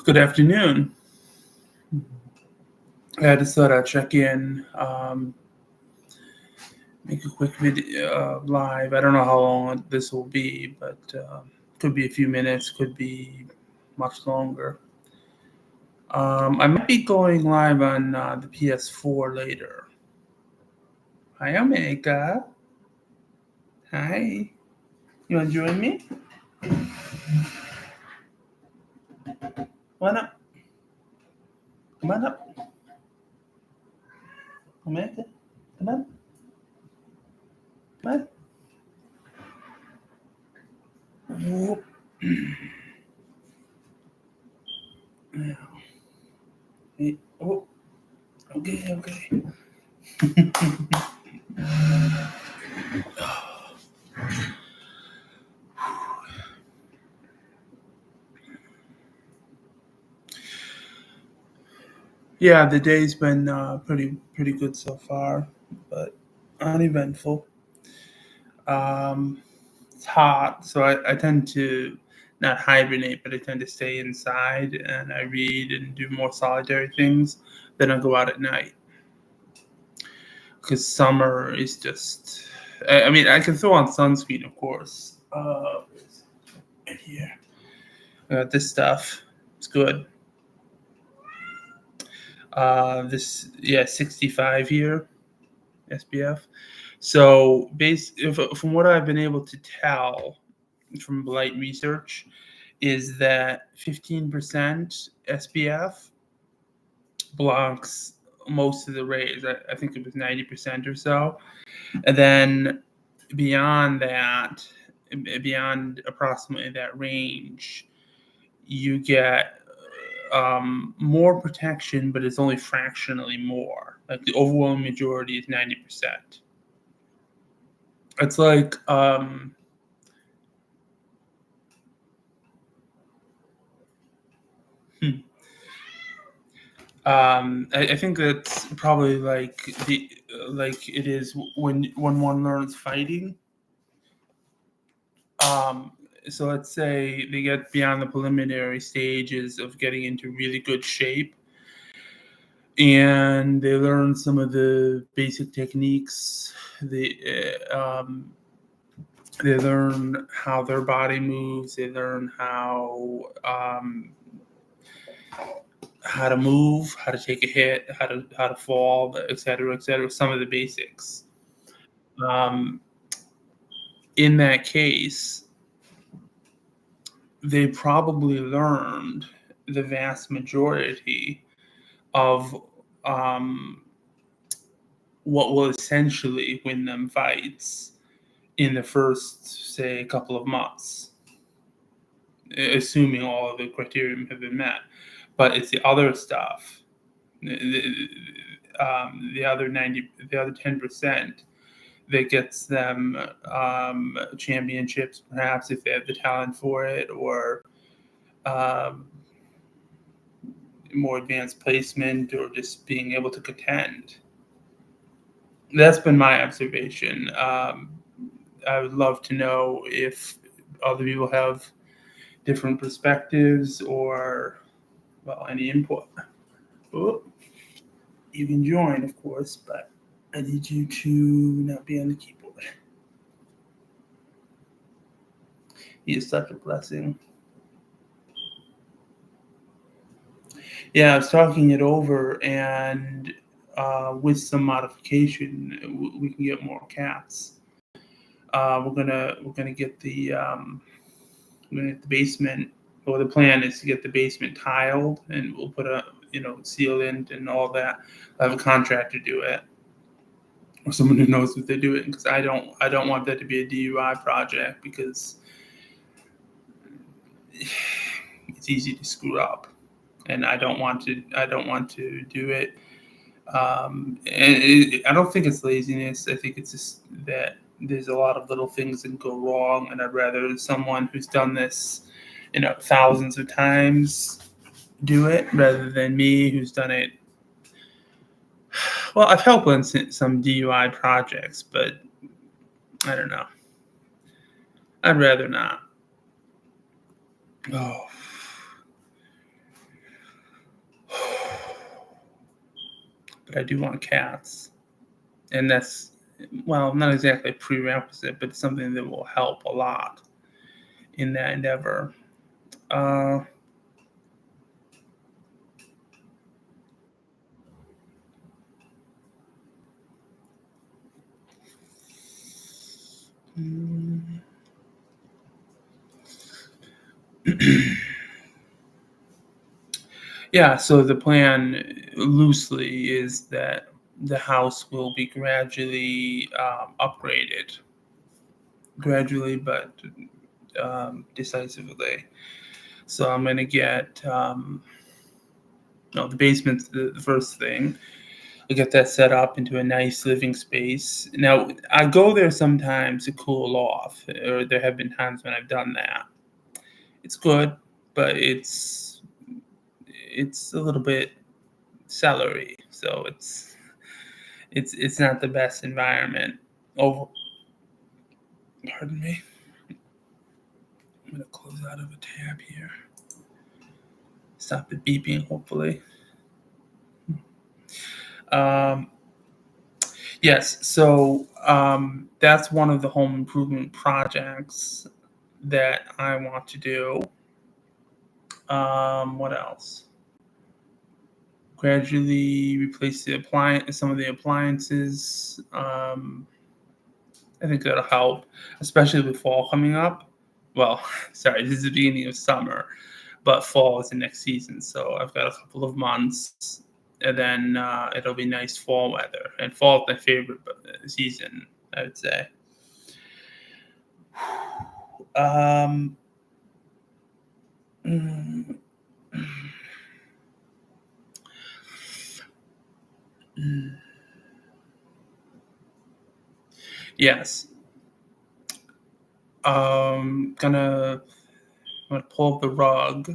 Good afternoon. I just thought I'd check in, make a quick video live. I don't know how long this will be, but could be a few minutes, could be much longer. I might be going live on the PS4 later. Hi, Omega. Hi. You want to join me? Come on up. Come on up. Omega. Come on. Come on. Whoop. Hey. Oh. Okay. Yeah, the day's been pretty good so far, but uneventful. It's hot, so I tend to not hibernate, but I tend to stay inside and I read and do more solitary things. Then I go out at night because summer is just. I mean, I can throw on sunscreen, of course. Right here, this stuff. It's good. This 65 here, SPF. So, from what I've been able to tell from light research, is that 15% SPF blocks most of the rays. I think it was 90% or so. And then beyond that, beyond approximately that range, you get more protection, but it's only fractionally more. Like the overwhelming majority is 90%. It's like I think that's probably like it is when one learns fighting. Um, so let's say they get beyond the preliminary stages of getting into really good shape, and they learn some of the basic techniques. They learn how their body moves. They learn how to move, how to take a hit, how to fall, et cetera, et cetera. Some of the basics. Um, in that case, they probably learned the vast majority of um, what will essentially win them fights in the first, say, couple of months, assuming all of the criteria have been met. But it's the other stuff, the other 90, the other 10% that gets them championships, perhaps if they have the talent for it, or um, more advanced placement, or just being able to contend. That's been my observation. I would love to know if other people have different perspectives or, well, any input. Oh, you can join, of course, but I need you to not be on the keyboard. He is such a blessing. Yeah, I was talking it over, and with some modification, we can get more cats. We're gonna get the basement. Or the plan is to get the basement tiled, and we'll put a seal in and all that. I have a contractor do it, or someone who knows what they're doing, because I don't want that to be a DUI project, because it's easy to screw up, and I don't want to do it I don't think it's laziness. I think it's just that there's a lot of little things that go wrong, and I'd rather someone who's done this, thousands of times do it rather than me who's done it. Well, I've helped on some DUI projects, but I don't know. I'd rather not. Oh. But I do want cats. And that's, well, not exactly a prerequisite, but something that will help a lot in that endeavor. Uh, mm, yeah, so the plan loosely is that the house will be gradually upgraded, gradually but decisively. So I'm going to get, no, the basement's the first thing. I get that set up into a nice living space. Now, I go there sometimes to cool off, or there have been times when I've done that. It's good, but it's a little bit celery, so it's not the best environment. Oh, pardon me. I'm gonna close out of a tab here. Stop the beeping, hopefully. Um, yes, so that's one of the home improvement projects that I want to do. What else? Gradually replace some of the appliances. I think that'll help, especially with fall coming up. Well, sorry, this is the beginning of summer, but fall is the next season. So I've got a couple of months, and then it'll be nice fall weather. And fall is my favorite season, I would say. Um, mm, mm, yes. Gonna I'm gonna pull up the rug,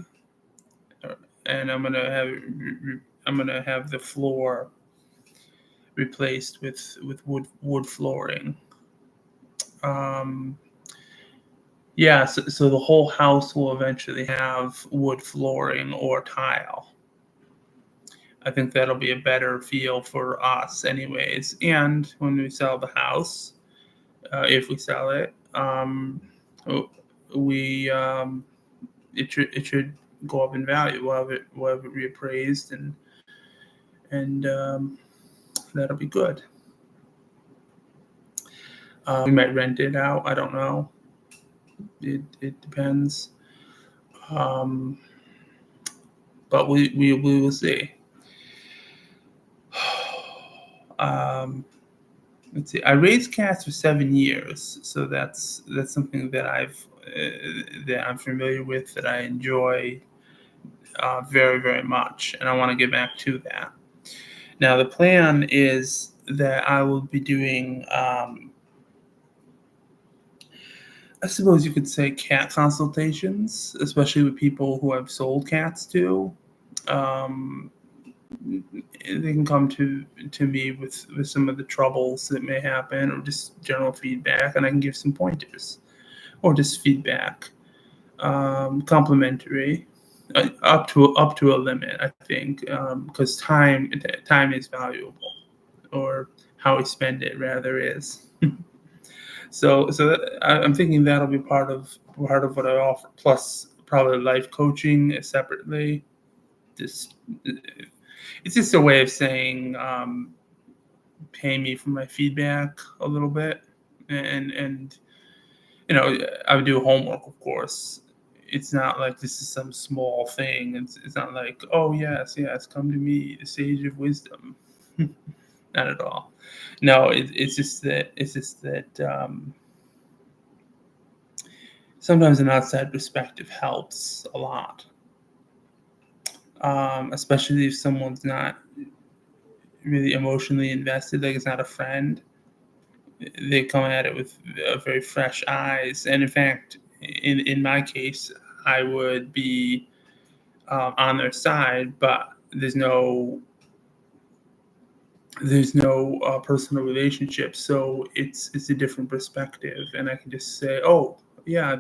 and I'm gonna have the floor replaced with wood flooring. Um, yeah, so the whole house will eventually have wood flooring or tile. I think that'll be a better feel for us, anyways. And when we sell the house, if we sell it, we it should go up in value. We'll have it reappraised, and that'll be good. We might rent it out. I don't know. It depends. Um, but we will see. Um, let's see. I raised cats for 7 years, so that's something that I'm familiar with, that I enjoy very very much, and I want to get back to that. Now the plan is that I will be doing. I suppose you could say cat consultations, especially with people who I've sold cats to. Um, they can come to me with some of the troubles that may happen, or just general feedback, and I can give some pointers or just feedback, complimentary, up to a limit, I think, because time is valuable, or how we spend it rather is. I'm thinking that'll be part of what I offer, plus probably life coaching separately. Just it's just a way of saying, pay me for my feedback a little bit, and I would do homework, of course. It's not like this is some small thing. It's not like, oh yes, yes, come to me, the sage of wisdom. Not at all. No, it's just that sometimes an outside perspective helps a lot, especially if someone's not really emotionally invested, like it's not a friend. They come at it with very fresh eyes, and in fact, in my case, I would be on their side, but there's no personal relationship, so it's a different perspective, and I can just say, "Oh, yeah,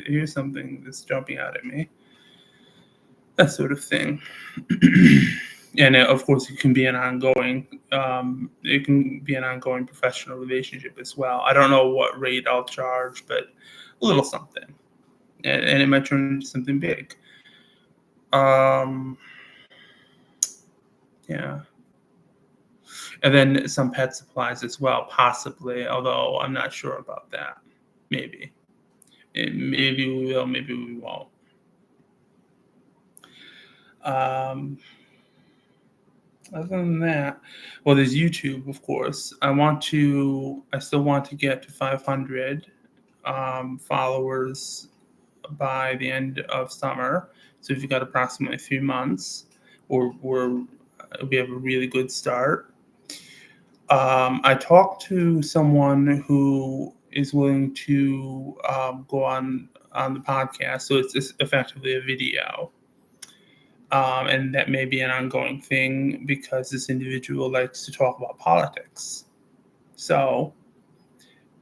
here's something that's jumping out at me," that sort of thing. And of course, it can be an ongoing professional relationship as well. I don't know what rate I'll charge, but a little something, and it might turn into something big. Um, yeah. And then some pet supplies as well, possibly, although I'm not sure about that. Maybe. Maybe we will, maybe we won't. Um, Other than that, well, there's YouTube, of course. I still want to get to 500 followers by the end of summer. So we've got approximately 3 months. We have a really good start. I talked to someone who is willing to go on the podcast, so it's just effectively a video, and that may be an ongoing thing because this individual likes to talk about politics. So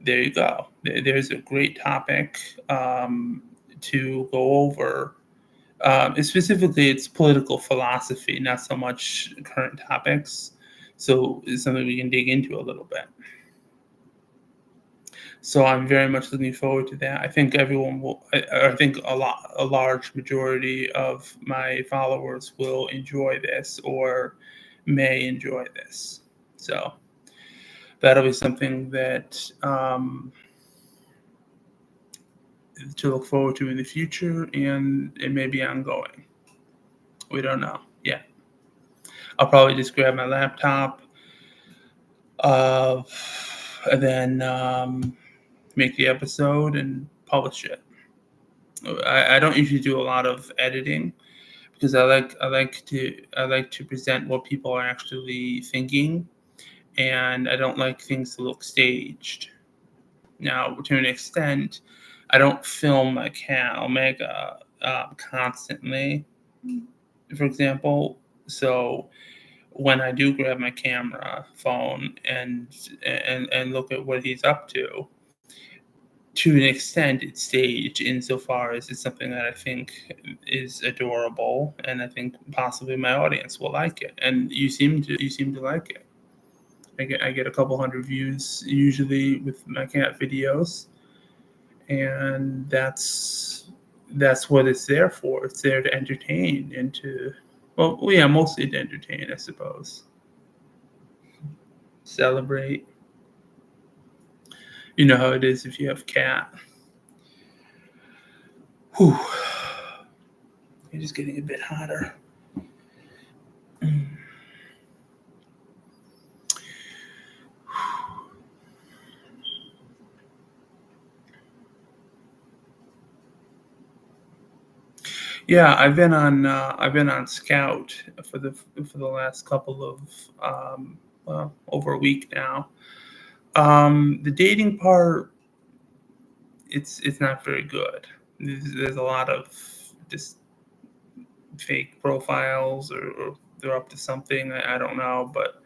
there you go. There's a great topic to go over. Specifically, it's political philosophy, not so much current topics. So it's something we can dig into a little bit. So I'm very much looking forward to that. I think everyone will. I think a large majority of my followers will enjoy this or may enjoy this. So that'll be something that to look forward to in the future, and it may be ongoing. We don't know yet. I'll probably just grab my laptop, uh, and then make the episode and publish it. I don't usually do a lot of editing because I like to present what people are actually thinking, and I don't like things to look staged. Now, to an extent, I don't film my cat Omega constantly, for example. So when I do grab my camera phone and look at what he's up to an extent, it's staged insofar as it's something that I think is adorable, and I think possibly my audience will like it. And you seem to like it. I get a couple hundred views usually with my cat videos, and that's what it's there for. It's there to entertain and to, well, yeah, mostly to entertain, I suppose. Celebrate. You know how it is if you have cat. Whew. It's just getting a bit hotter. Yeah, I've been on Scout for the last couple of well, over a week now. The dating part, it's not very good. There's a lot of just fake profiles, or they're up to something. I don't know, but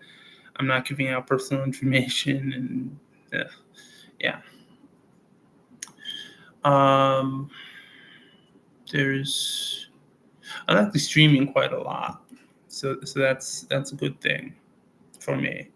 I'm not giving out personal information, and yeah. Um, there's I like the streaming quite a lot, so that's a good thing for me.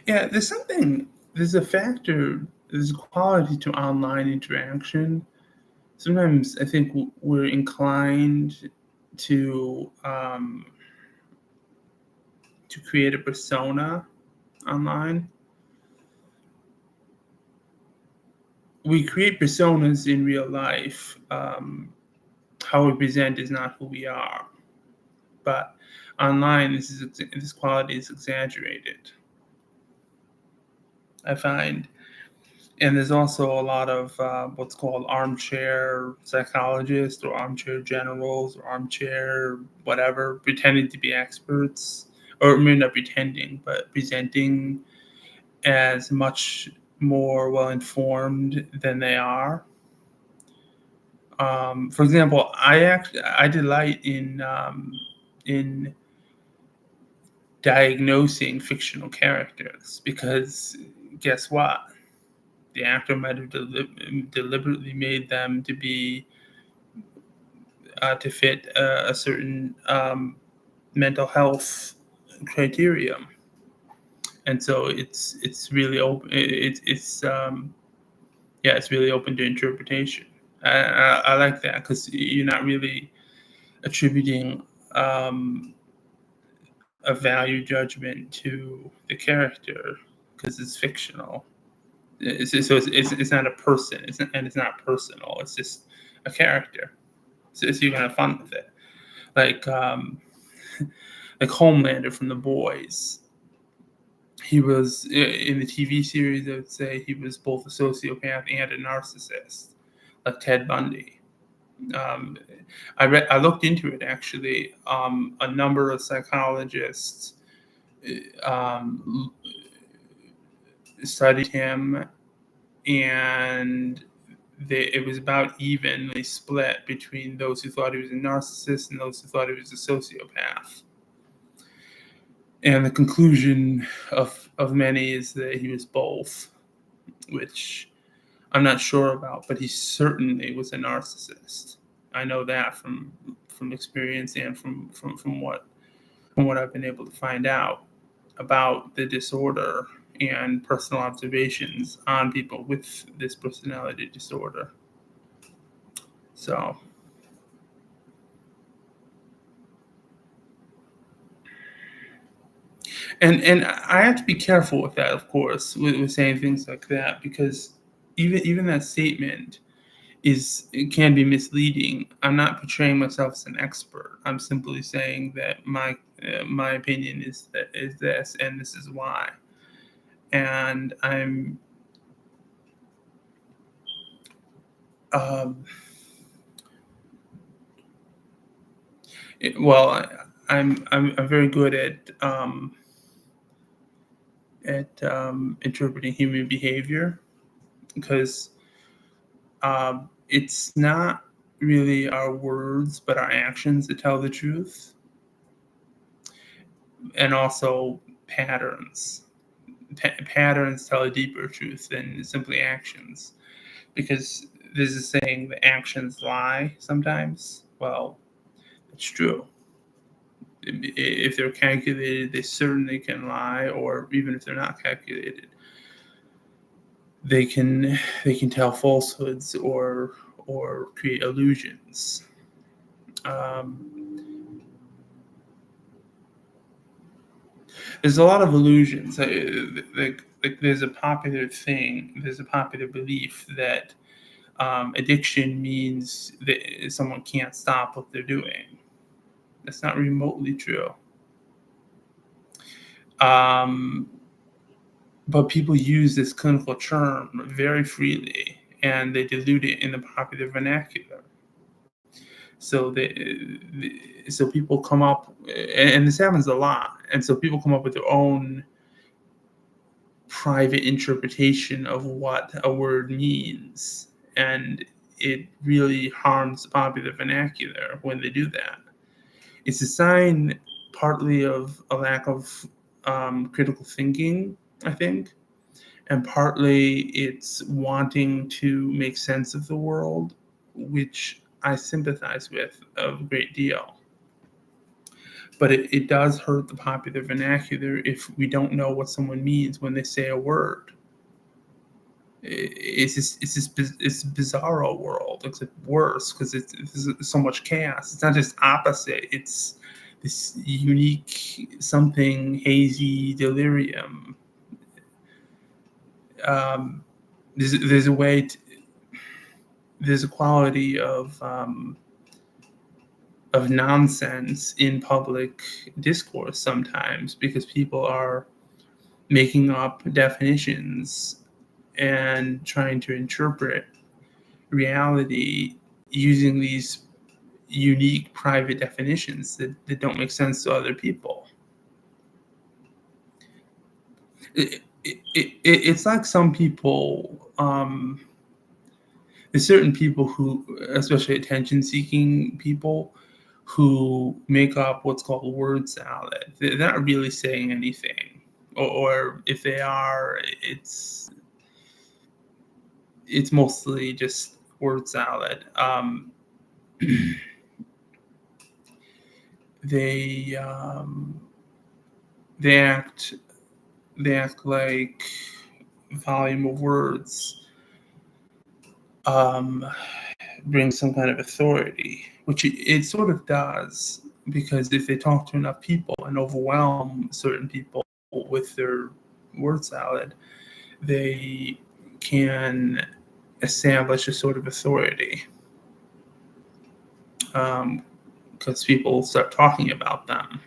Yeah, there's a quality to online interaction. Sometimes I think we're inclined to to create a persona online. We create personas in real life. How we present is not who we are, but online, this quality is exaggerated, I find. And there's also a lot of what's called armchair psychologists or armchair generals or armchair whatever, pretending to be experts, or maybe not pretending, but presenting as much more well informed than they are. For example, I delight in diagnosing fictional characters because guess what? The actor might have deliberately made them to be to fit a certain mental health criterion, and so it's really open. Yeah, it's really open to interpretation. I like that because you're not really attributing um, a value judgment to the character because it's fictional. It's not a person. It's not personal. It's just a character. So you can have fun with it. Like like Homelander from The Boys. He was in the TV series. I would say he was both a sociopath and a narcissist, like Ted Bundy. Um, I looked into it actually. A number of psychologists um, studied him, and it was about evenly split between those who thought he was a narcissist and those who thought he was a sociopath. And the conclusion of many is that he was both, which I'm not sure about, but he certainly was a narcissist. I know that from experience and from what I've been able to find out about the disorder and personal observations on people with this personality disorder. So, and I have to be careful with that, of course, with saying things like that because even that statement it can be misleading. I'm not portraying myself as an expert. I'm simply saying that my opinion is this, and this is why. And um, well, I'm very good at interpreting human behavior because it's not really our words but our actions that tell the truth, and also patterns. Patterns tell a deeper truth than simply actions because there's a saying that actions lie sometimes. Well, it's true. If they're calculated, they certainly can lie, or even if they're not calculated, they can tell falsehoods or create illusions. Um, there's a lot of illusions. Like there's a popular thing. There's a popular belief that addiction means that someone can't stop what they're doing. That's not remotely true. Um, but people use this clinical term very freely, and they dilute it in the popular vernacular. So so people come up, and this happens a lot, and so people come up with their own private interpretation of what a word means, and it really harms the popular vernacular when they do that. It's a sign partly of a lack of critical thinking, I think, and partly it's wanting to make sense of the world, which I sympathize with a great deal. But it does hurt the popular vernacular if we don't know what someone means when they say a word. It's a bizarro world, except worse because it's so much chaos. It's not just opposite; it's this unique something hazy delirium. Um, there's a way to, there's a quality of nonsense in public discourse sometimes because people are making up definitions and trying to interpret reality using these unique private definitions that don't make sense to other people. It's like some people, there's certain people who, especially attention seeking people, who make up what's called word salad. They're not really saying anything. Or if they are, it's mostly just word salad. They they act they act like volume of words um, brings some kind of authority, which it sort of does, because if they talk to enough people and overwhelm certain people with their word salad, they can establish a sort of authority, because people start talking about them,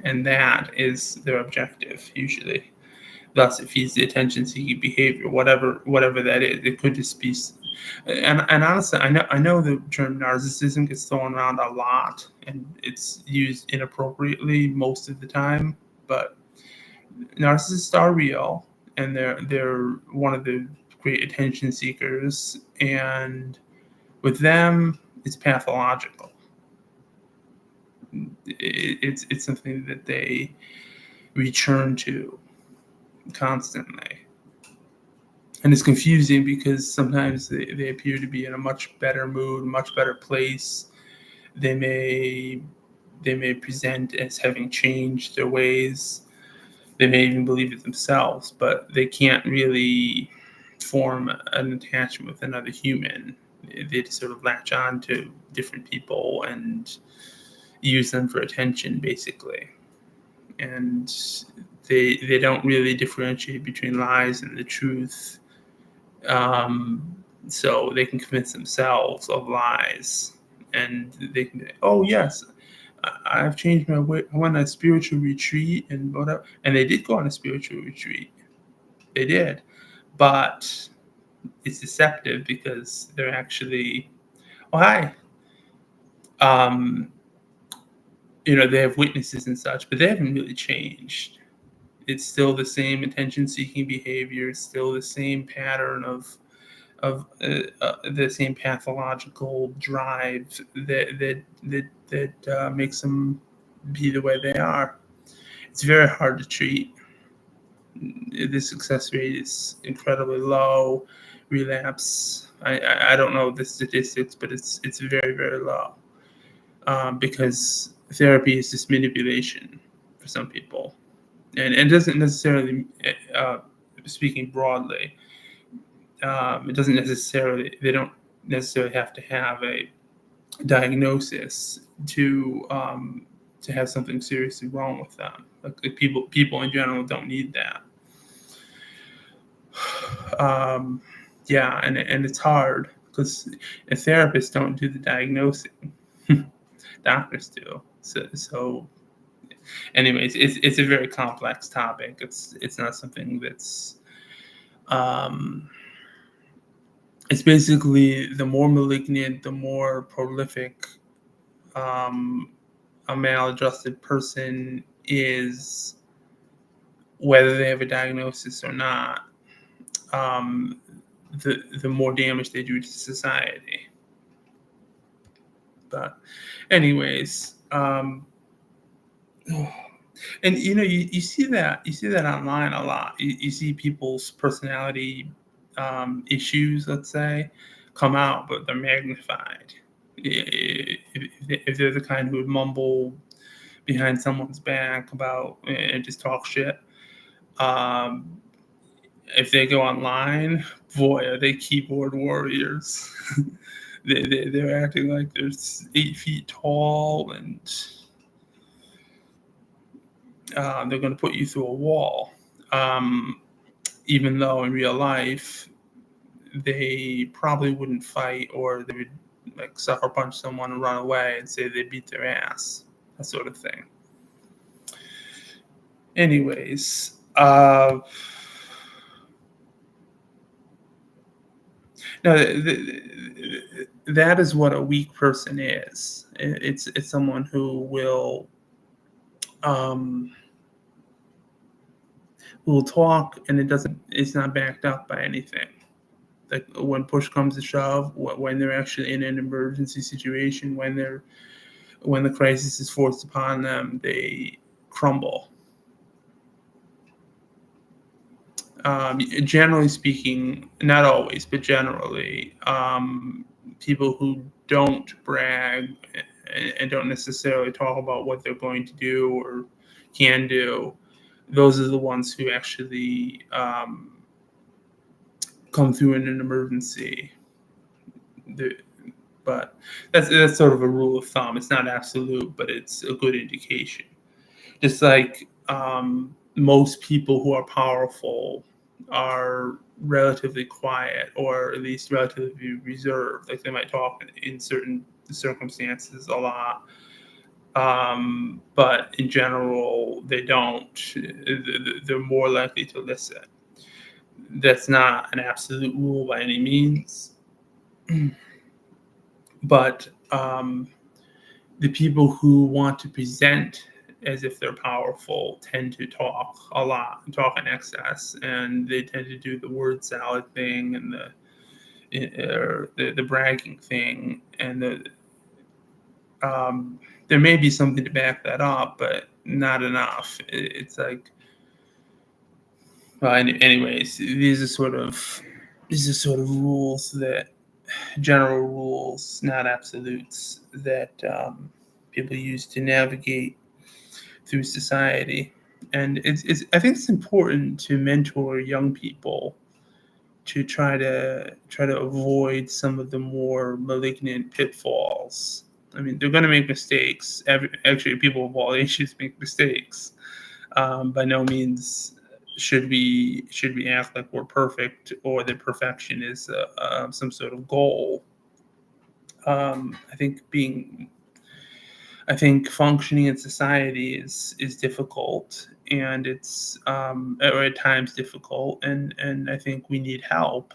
and that is their objective usually. Thus, it feeds the attention-seeking behavior, whatever that is. It could just be, and honestly, I know the term narcissism gets thrown around a lot, and it's used inappropriately most of the time. But narcissists are real, and they're one of the great attention seekers, and with them, it's pathological. It's something that they return to constantly. And it's confusing because sometimes they appear to be in a much better mood, much better place. They may they may present as having changed their ways. They may even believe it themselves, but they can't really form an attachment with another human. They just sort of latch on to different people and use them for attention, basically. And they don't really differentiate between lies and the truth. So they can convince themselves of lies, and they can say, "Oh yes, I've changed my way. I went on a spiritual retreat and whatever." And they did go on a spiritual retreat. They did, but it's deceptive because they're actually, oh hi, um, they have witnesses and such, but they haven't really changed. It's still the same attention-seeking behavior. It's still the same pattern of the same pathological drive that makes them be the way they are. It's very hard to treat. The success rate is incredibly low. Relapse, I don't know the statistics, but it's very, very low, because therapy is just manipulation for some people, and doesn't necessarily, speaking broadly, it doesn't necessarily they don't necessarily have to have a diagnosis to have something seriously wrong with them. Like people in general don't need that. Um, yeah, and it's hard because therapists don't do the diagnosing. Doctors do. So anyways, it's a very complex topic. It's not something that's um, it's basically the more malignant, the more prolific um, a maladjusted person is, whether they have a diagnosis or not, um, the more damage they do to society. But, anyways, and you see that online a lot. You see people's personality issues, let's say, come out, but they're magnified. If they're the kind who would mumble behind someone's back about and just talk shit, um, if they go online, boy, are they keyboard warriors. They're acting like they're 8 feet tall and they're going to put you through a wall, um, even though in real life they probably wouldn't fight, or they would like sucker punch someone and run away and say they beat their ass, that sort of thing. Anyways, no, that is what a weak person is. It's someone um, who will talk, and it's not backed up by anything. Like when push comes to shove, when they're actually in an emergency situation, when the crisis is forced upon them, they crumble. Generally speaking, not always, but generally, people who don't brag and don't necessarily talk about what they're going to do or can do, those are the ones who actually come through in an emergency. The, but that's sort of a rule of thumb. It's not absolute, but it's a good indication. Just like most people who are powerful are relatively quiet, or at least relatively reserved. Like they might talk in certain circumstances a lot, but in general, they don't. They're more likely to listen. That's not an absolute rule by any means, but the people who want to present as if they're powerful tend to talk a lot, talk in excess, and they tend to do the word salad thing and the bragging thing, and there may be something to back that up, but not enough. It's like, well, anyways, these are sort of rules, that general rules, not absolutes, that people use to navigate through society. And I think it's important to mentor young people to try to avoid some of the more malignant pitfalls. I mean, they're going to make mistakes. Actually, people of all ages make mistakes. By no means should we act like we're perfect, or that perfection is some sort of goal. Um, I think being I think functioning in society is difficult, and it's or at times difficult, and I think we need help,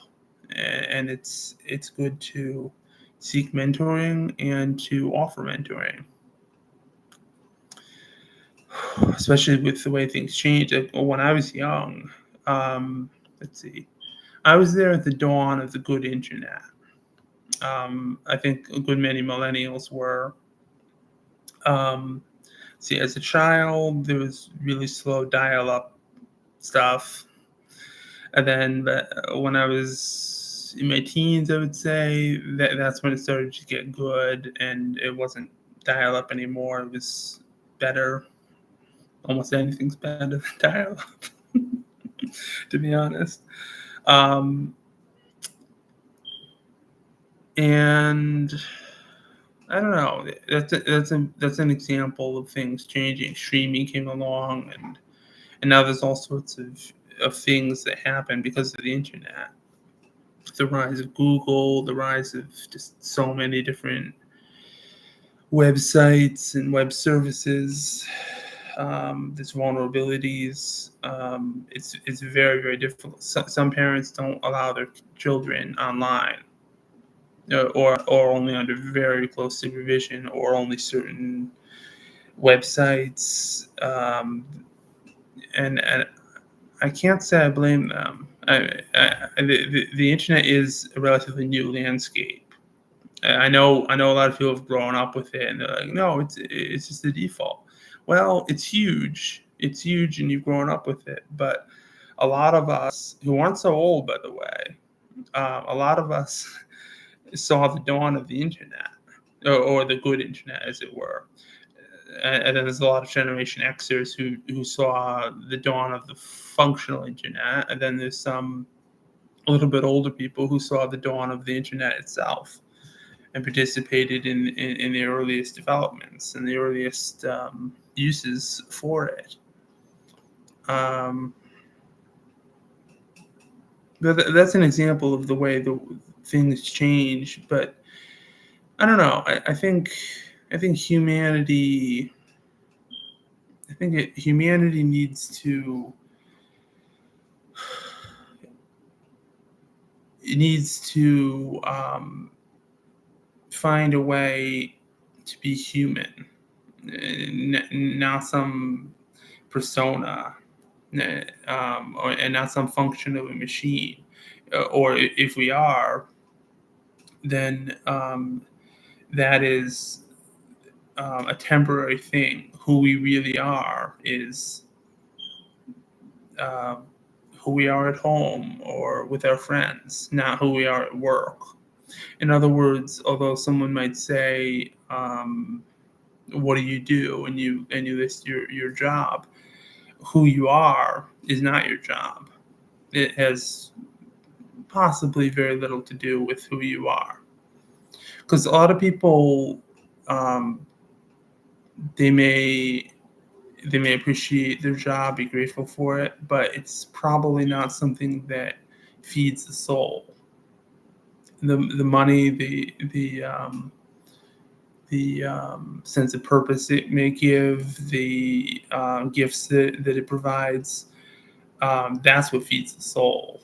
and it's good to seek mentoring and to offer mentoring, especially with the way things change. Like when I was young, let's see, I was there at the dawn of the good internet. I think a good many millennials were. Um, See, as a child, there was really slow dial-up stuff, and then when I was in my teens, I would say that's when it started to get good, and it wasn't dial-up anymore. It was better. Almost anything's better than dial-up, to be honest. Um, and I don't know. That's an example of things changing. Streaming came along, and now there's all sorts of things that happen because of the internet. The rise of Google, the rise of just so many different websites and web services. There's vulnerabilities. It's very, very difficult. Some parents don't allow their children online, or only under very close supervision, or only certain websites. And I can't say I blame them. The internet is a relatively new landscape. I know a lot of people have grown up with it, and they're like, no, it's just the default. Well, it's huge. It's huge, and you've grown up with it. But a lot of us who aren't so old, by the way, a lot of us saw the dawn of the internet, or the good internet, as it were. And then there's a lot of Generation Xers who saw the dawn of the functional internet, and then there's some a little bit older people who saw the dawn of the internet itself and participated in the earliest developments and the earliest uses for it. Um, that's an example of the way the things change. But I don't know. I think humanity. Humanity needs to. It needs to find a way to be human, not some persona, and not some function of a machine. Or if we are, then that is a temporary thing. Who we really are is um, who we are at home or with our friends, not who we are at work. In other words, although someone might say, "What do you do?" and you list your job, who you are is not your job. It has possibly very little to do with who you are, because a lot of people, um, they may they may appreciate their job, be grateful for it, but it's probably not something that feeds the soul. The money, the sense of purpose it may give, the gifts that it provides, that's what feeds the soul.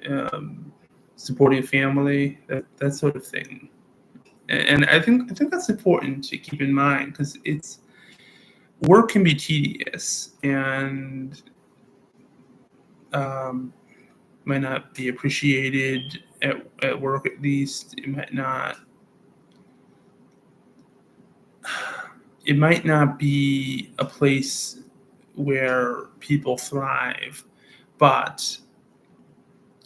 Um, Supporting a family, that sort of thing. And I think that's important to keep in mind, because it's work can be tedious and um, might not be appreciated at work. At least it might not be a place where people thrive, but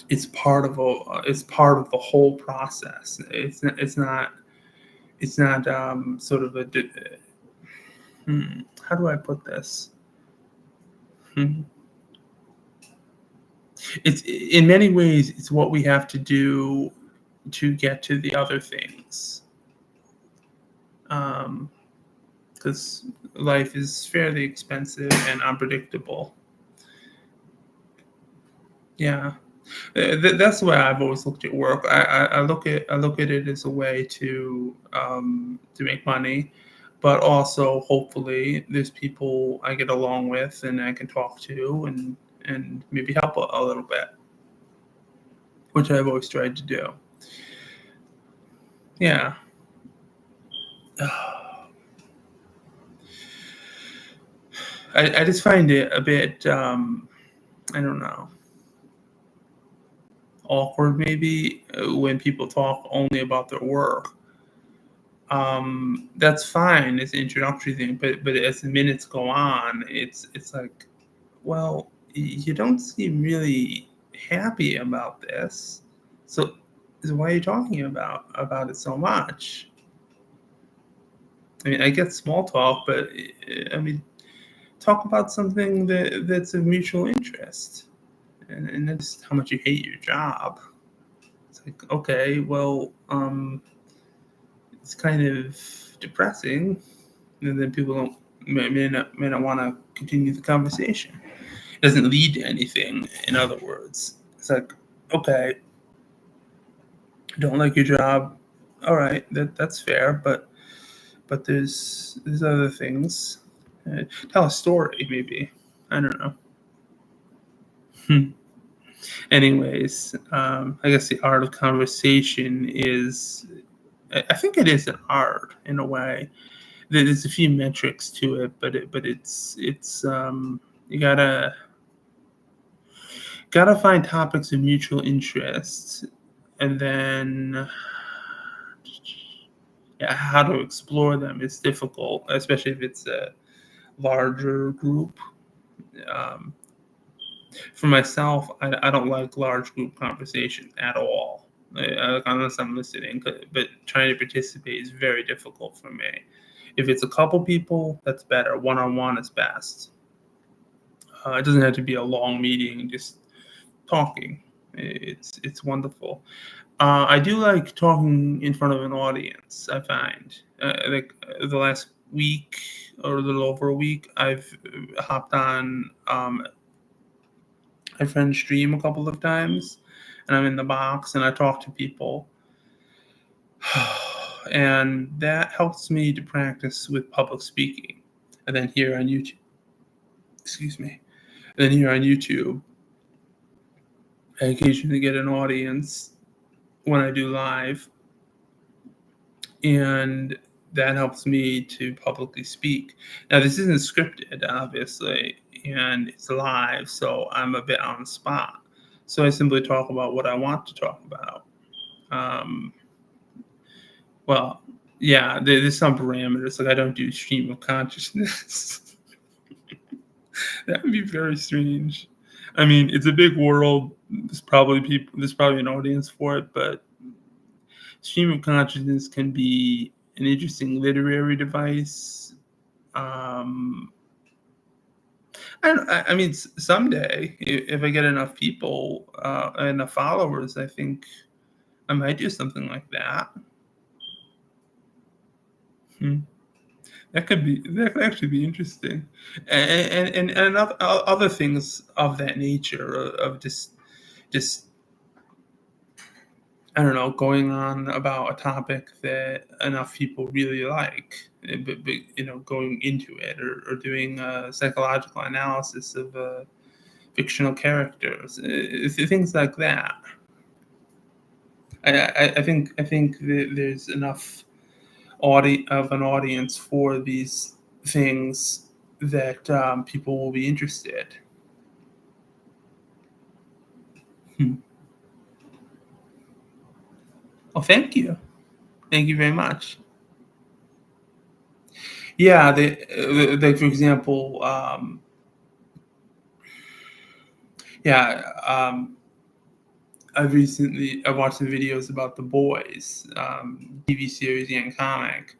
it's part of the whole process. It's not sort of how do I put this? Hmm. It's in many ways it's what we have to do to get to the other things. Because life is fairly expensive and unpredictable. Yeah. That's the way I've always looked at work. I look at it as a way to make money, but also hopefully there's people I get along with and I can talk to and maybe help a little bit, which I've always tried to do. Yeah. I just find it a bit I don't know, awkward maybe, when people talk only about their work. That's fine as an introductory thing, but as the minutes go on, it's like, well, you don't seem really happy about this, so why are you talking about it so much? I mean, I get small talk, but I mean, talk about something that's of mutual interest, and that's how much you hate your job. It's like, okay, well, it's kind of depressing, and then people don't may not want to continue the conversation. It doesn't lead to anything. In other words, it's like, okay, don't like your job. All right, that's fair, but there's other things. Tell a story, maybe. I don't know. Hmm. Anyways, I guess the art of conversation is. I think it is an art in a way. There's a few metrics to it, but it's you gotta find topics of mutual interest, and then yeah, how to explore them is difficult, especially if it's a larger group. Um, for myself, I don't like large group conversation at all. Unless I'm listening, but trying to participate is very difficult for me. If it's a couple people, that's better. One on one is best. It doesn't have to be a long meeting, just talking. It's wonderful. I do like talking in front of an audience. I find like the last week or a little over a week, I've hopped on I've run stream a couple of times, and I'm in the box and I talk to people, and that helps me to practice with public speaking. And then here on YouTube, excuse me, then here on YouTube, I occasionally get an audience when I do live, and that helps me to publicly speak. Now, this isn't scripted, obviously, and it's live, so I'm a bit on the spot. So I simply talk about what I want to talk about. Um, well, yeah, there's some parameters. Like I don't do stream of consciousness. That would be very strange. I mean, it's a big world. There's probably an audience for it, but stream of consciousness can be an interesting literary device. Um, I mean, someday, if I get enough people, enough followers, I think I might do something like that. Hmm. That could actually be interesting, and other things of that nature of just I don't know, going on about a topic that enough people really like, going into it, or doing a psychological analysis of fictional characters, things like that. I think that there's enough of an audience for these things that people will be interested. Hmm. Oh, thank you very much. Yeah, like for example, yeah, I watched some videos about The Boys, TV series and comic.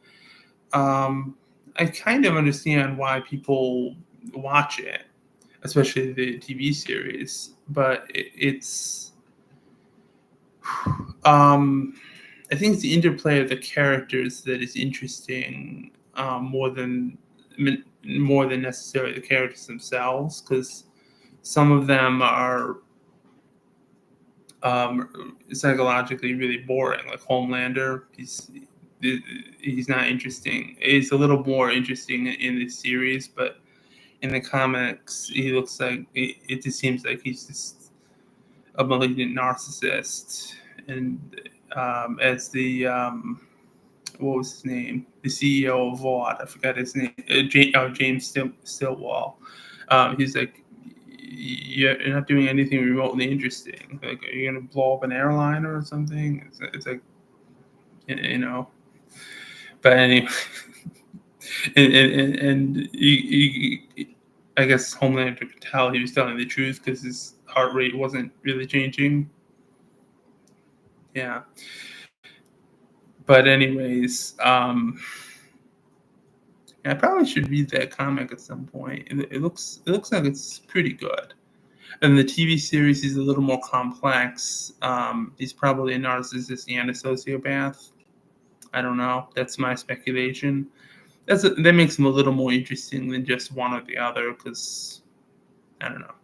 Um, I kind of understand why people watch it, especially the TV series, but um, I think it's the interplay of the characters that is interesting, more than necessarily the characters themselves, because some of them are psychologically really boring. Like Homelander, he's not interesting. He's a little more interesting in the series, but in the comics, he looks like it just seems like he's just a malignant narcissist. And as the what was his name? The CEO of Vought, I forgot his name. James Stillwell. He's like, you're not doing anything remotely interesting. Like, are you gonna blow up an airline or something? It's like, you know. But anyway, I guess Homelander could tell he was telling the truth because his heart rate wasn't really changing. Yeah. But anyways, I probably should read that comic at some point. It looks like it's pretty good. And the TV series is a little more complex. He's probably a narcissist and a sociopath. I don't know. That's my speculation. That makes him a little more interesting than just one or the other. Because I don't know.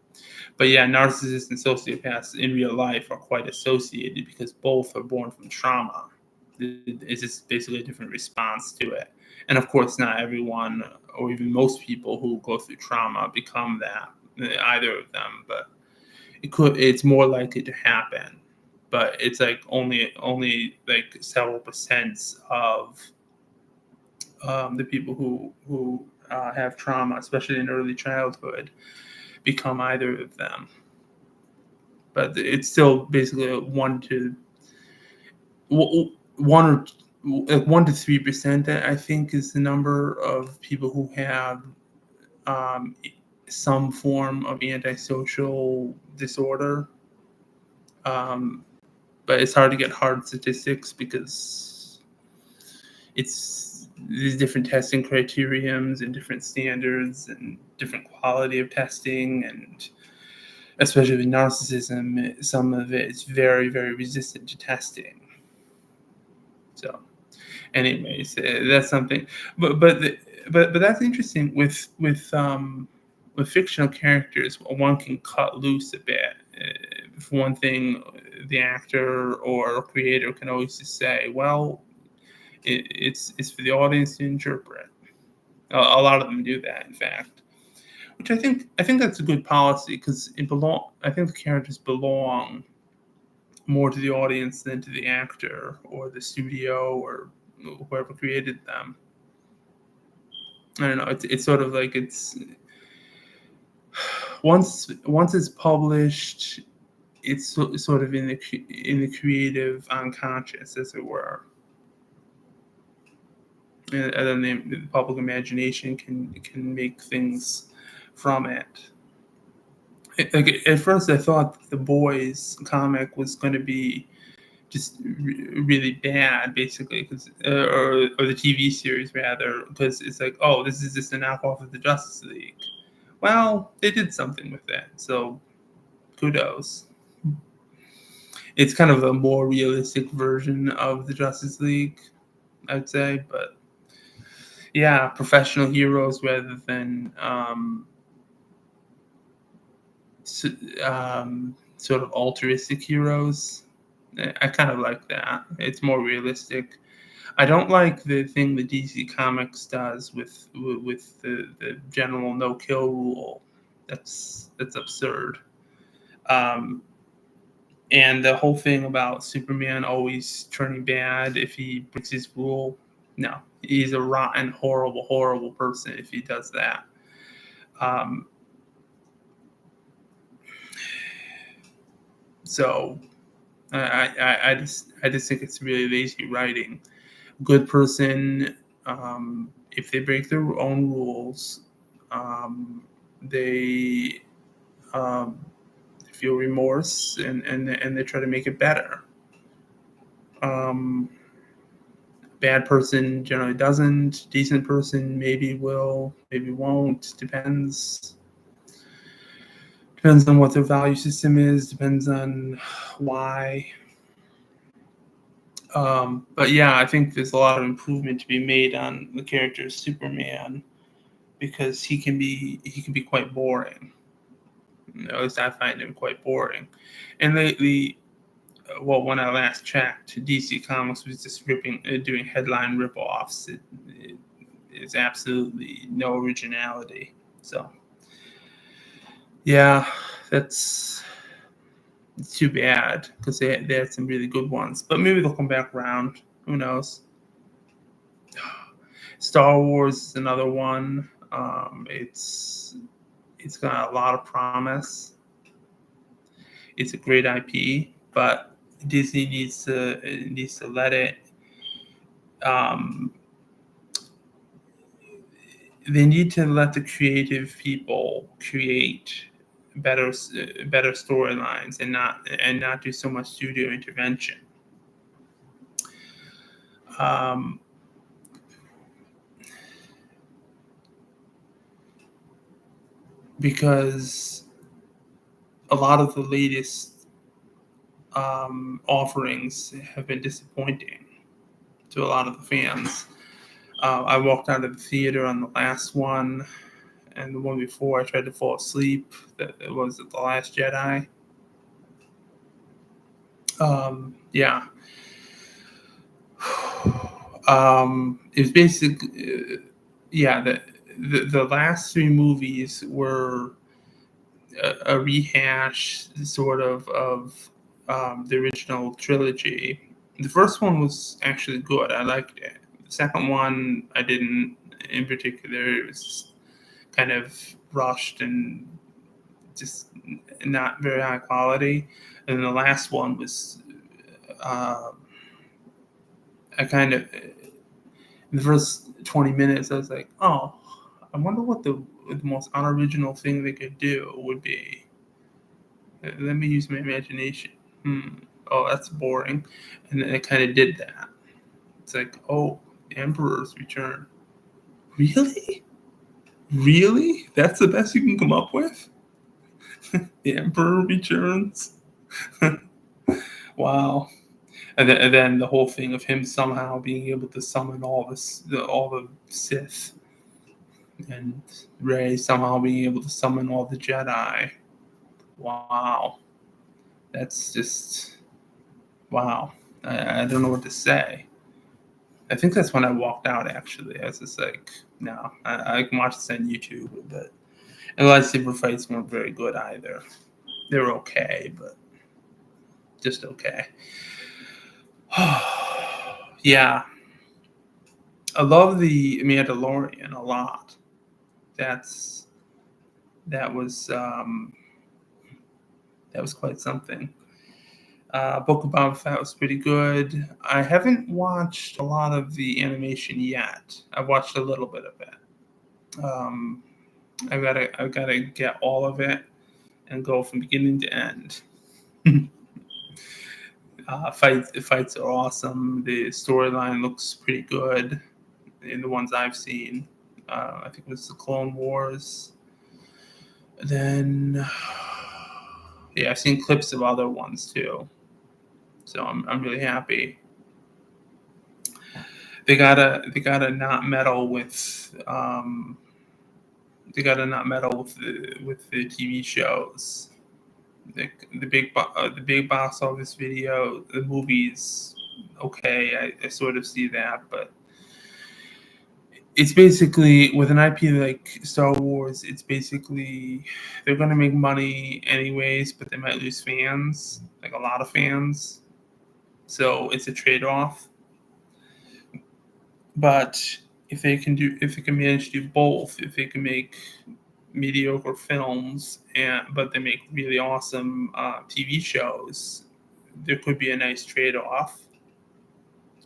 But yeah, narcissists and sociopaths in real life are quite associated because both are born from trauma. It's just basically a different response to it. And of course, not everyone or even most people who go through trauma become that, either of them. But it's more likely to happen. But it's like only like several percent of the people who have trauma, especially in early childhood, become either of them. But it's still basically one or like 1 to 3%. That I think is the number of people who have um, some form of antisocial disorder. Um, but it's hard to get hard statistics because it's these different testing criteriums and different standards and different quality of testing, and especially with narcissism, some of it is very, very resistant to testing. So, anyways, that's something. But that's interesting with with fictional characters, one can cut loose a bit. For one thing, the actor or creator can always just say, "Well, it's for the audience to interpret." A lot of them do that, in fact, which I think that's a good policy because it belong. I think the characters belong more to the audience than to the actor or the studio or whoever created them. I don't know. It's sort of like it's once it's published, it's sort of in the creative unconscious, as it were, and then the public imagination can make things from it. Like at first, I thought the boys comic was going to be just really bad, basically, because or the TV series rather, because it's like, oh, this is just a knockoff of the Justice League. Well, they did something with that, so kudos. It's kind of a more realistic version of the Justice League, I'd say, but yeah, professional heroes rather than sort of altruistic heroes. I kind of like that. It's more realistic. I don't like the thing that DC Comics does with the general no kill rule. That's absurd. Um, and the whole thing about Superman always turning bad if he breaks his rule. No, he's a rotten, horrible, horrible person if he does that. Um, so I just think it's really lazy writing. Good person, if they break their own rules, they um, feel remorse and they try to make it better. Um, Bad person generally doesn't. Decent person maybe will, maybe won't. Depends on what their value system is. Depends on why. But yeah, I think there's a lot of improvement to be made on the character of Superman because he can be quite boring. At least I find him quite boring. And lately, well, when I last checked, DC Comics was just doing headline rip-offs. It is absolutely no originality. So yeah, that's it's too bad because they had some really good ones. But maybe they'll come back around. Who knows? Star Wars is another one. It's got a lot of promise. It's a great IP, but Disney needs to let it. Um, they need to let the creative people create better storylines and not do so much studio intervention. Um, because a lot of the latest offerings have been disappointing to a lot of the fans. I walked out of the theater on the last one, and the one before I tried to fall asleep. That it was The Last Jedi. Yeah. It was basically, yeah. The last three movies were a rehash, sort of the original trilogy. The first one was actually good. I liked it. The second one, I didn't. In particular, it was kind of rushed and just not very high quality. And the last one was, uh, I kind of, in the first 20 minutes, I was like, oh, I wonder what the most unoriginal thing they could do would be. Let me use my imagination. Oh, that's boring. And then it kind of did that. It's like, oh, the Emperor's Return. Really? Really? That's the best you can come up with? The Emperor Returns? Wow. And then the whole thing of him somehow being able to summon all the Sith. and Rey somehow being able to summon all the Jedi. Wow, that's just wow. I don't know what to say. I think that's when I walked out. Actually, I was just like, no, I can watch this on YouTube, but and lightsaber fights weren't very good either. They were okay, but just okay. Yeah, I love the Mandalorian a lot. That's that was um, that was quite something. Book of Boba Fett was pretty good. I haven't watched a lot of the animation yet. I've watched a little bit of it. Um, I've gotta get all of it and go from beginning to end. Fights are awesome. The storyline looks pretty good in the ones I've seen. I think it was the Clone Wars. Then, yeah, I've seen clips of other ones too. So I'm really happy. They gotta not meddle with they gotta not meddle with the TV shows. The big box office video, the movies. Okay, I sort of see that, but it's basically with an IP like Star Wars. It's basically they're gonna make money anyways, but they might lose fans, like a lot of fans. So it's a trade off. But if they can manage to do both, if they can make mediocre films but they make really awesome TV shows, there could be a nice trade off.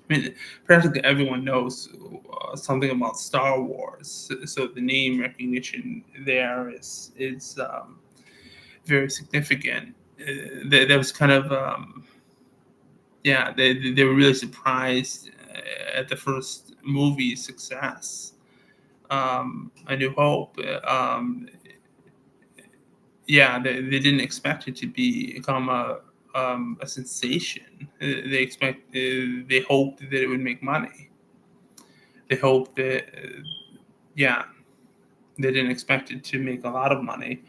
I mean, practically everyone knows something about Star Wars, so the name recognition there is very significant. That was kind of yeah, they were really surprised at the first movie's success. A New Hope. Yeah, they didn't expect it to become a sensation. They hoped that it would make money. They hoped that yeah, they didn't expect it to make a lot of money.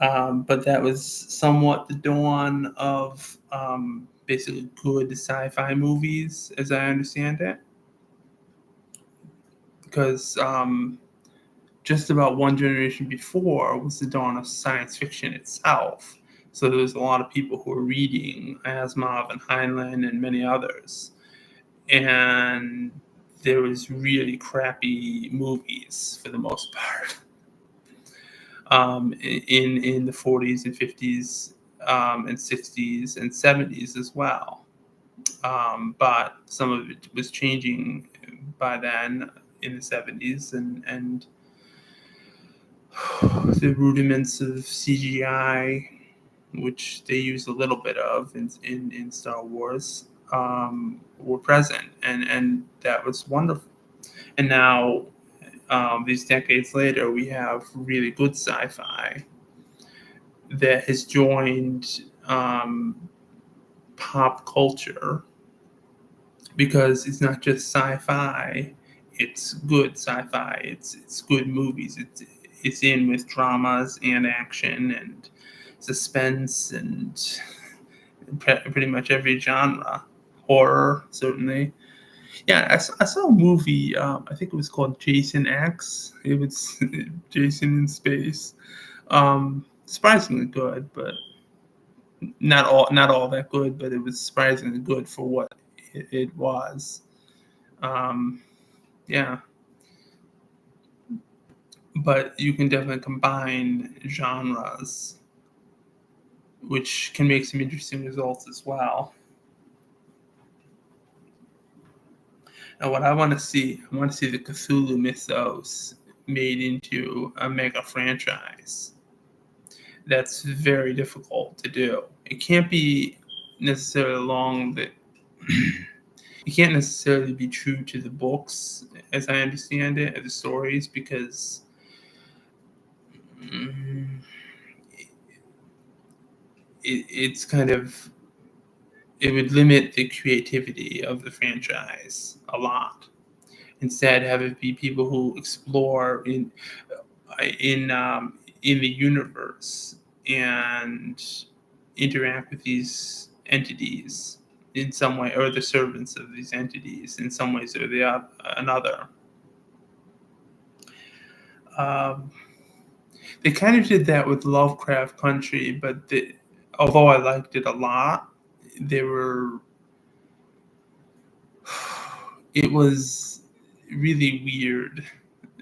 But that was somewhat the dawn of basically good sci-fi movies, as I understand it, because just about one generation before was the dawn of science fiction itself. So there was a lot of people who were reading Asimov and Heinlein and many others, and there was really crappy movies for the most part in the 40s and 50s and 60s and 70s as well. But some of it was changing by then in the 70s, and the rudiments of CGI, which they use a little bit of in Star Wars, were present, and that was wonderful. And now, these decades later, we have really good sci-fi that has joined pop culture because it's not just sci-fi; it's good sci-fi. It's good movies. It's in with dramas and action and suspense and pretty much every genre. Horror, certainly. Yeah, I saw a movie. I think it was called Jason X. It was Jason in space. Surprisingly good, but not all that good. But it was surprisingly good for what it was. Um, yeah, but you can definitely combine genres, which can make some interesting results as well. And what I want to see the Cthulhu mythos made into a mega franchise. That's very difficult to do. It can't be necessarily along the. It can't necessarily be true to the books, as I understand it, or the stories, because mm, it's kind of it would limit the creativity of the franchise a lot. Instead, have it be people who explore in the universe and interact with these entities in some way, or the servants of these entities in some ways or another. Um, they kind of did that with Lovecraft Country, but although I liked it a lot, there were it was really weird.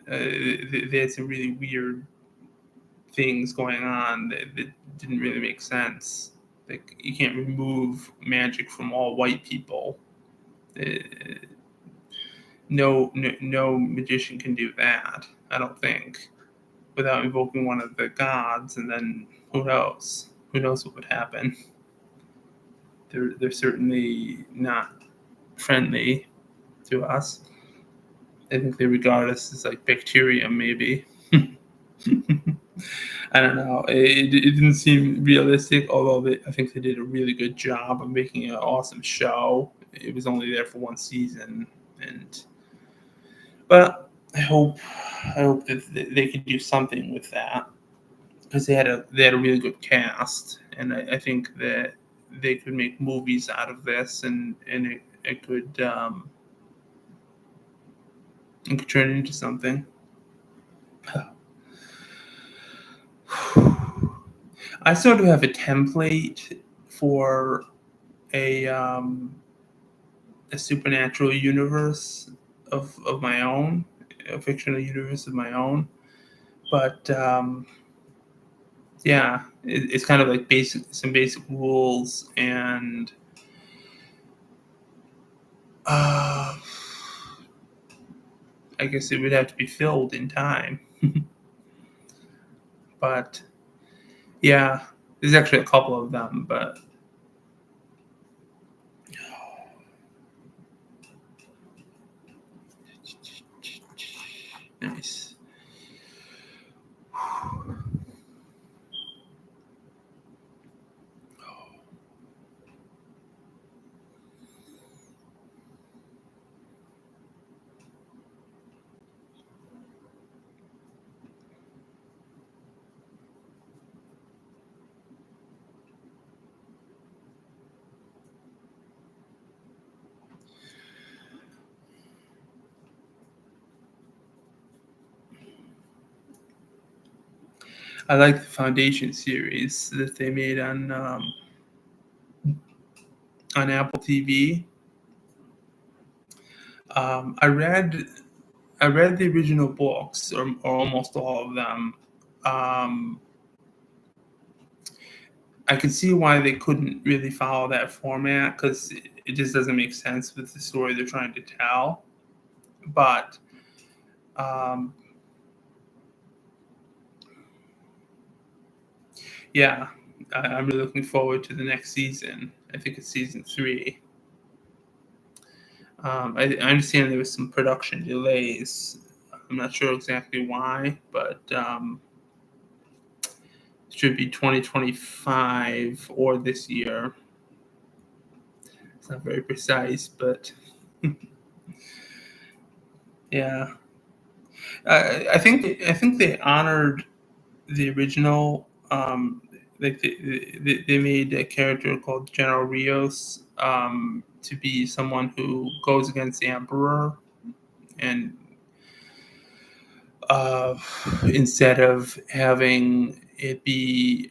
They had some really weird things going on that didn't really make sense. Like you can't remove magic from all white people. Uh, no magician can do that. I don't think without invoking one of the gods, and then who knows? Who knows what would happen? They're certainly not friendly to us. I think they regard us as like bacterium, maybe. I don't know. It didn't seem realistic, although I think they did a really good job of making an awesome show. It was only there for one season, and but I hope that they could do something with that because they had a really good cast, and I think that they could make movies out of this, and it could turn into something. I sort of have a template for a um, a supernatural universe of my own, a fictional universe of my own. But yeah, it's kind of like some basic rules, and uh, I guess it would have to be filled in time. But yeah, there's actually a couple of them, but nice. I like the Foundation series that they made on Apple TV. Um, I read I read the original books, or almost all of them. Um, I could see why they couldn't really follow that format because it just doesn't make sense with the story they're trying to tell. But um, yeah, I'm really looking forward to the next season. I think it's season 3. I understand there was some production delays. I'm not sure exactly why, but it should be 2025 or this year. It's not very precise, but yeah, I think they honored the original. Like they made a character called General Rios to be someone who goes against the Emperor, and uh, instead of having it be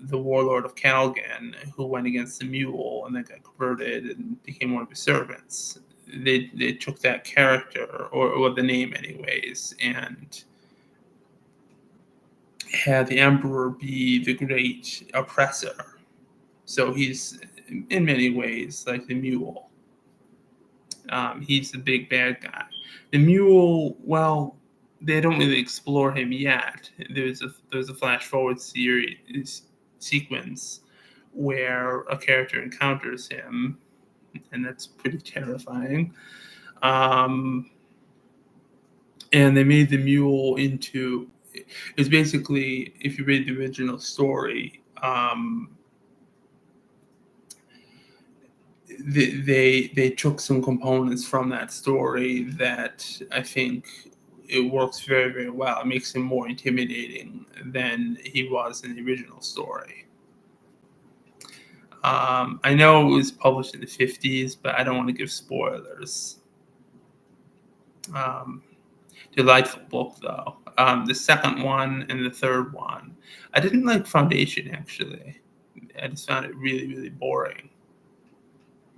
the warlord of Calgan who went against the mule and then got converted and became one of his servants. They took that character, or the name anyways, and had the emperor be the great oppressor. So he's in many ways like the mule. He's the big bad guy. The mule, well, they don't really explore him yet. There's a flash forward series sequence where a character encounters him, and that's pretty terrifying. Um, and they made the mule into, it's basically, if you read the original story, they took some components from that story that I think it works very, very well. It makes him more intimidating than he was in the original story. I know it was published in the 50s, but I don't want to give spoilers. Um, Delightful book, though. The second one and the third one. I didn't like Foundation, actually. I just found it really, really boring.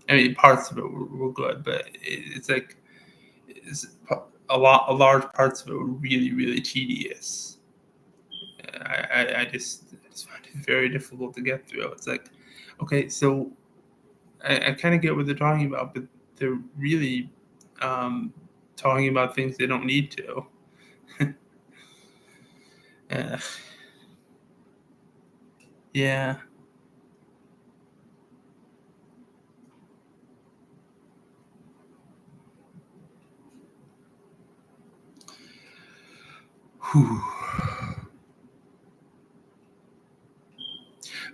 I mean, parts of it were good, but it's like it's a large parts of it were really, really tedious. I just find it very difficult to get through. It's like, okay, so I kind of get what they're talking about, but they're really um, talking about things they don't need to. uh, yeah. Whew.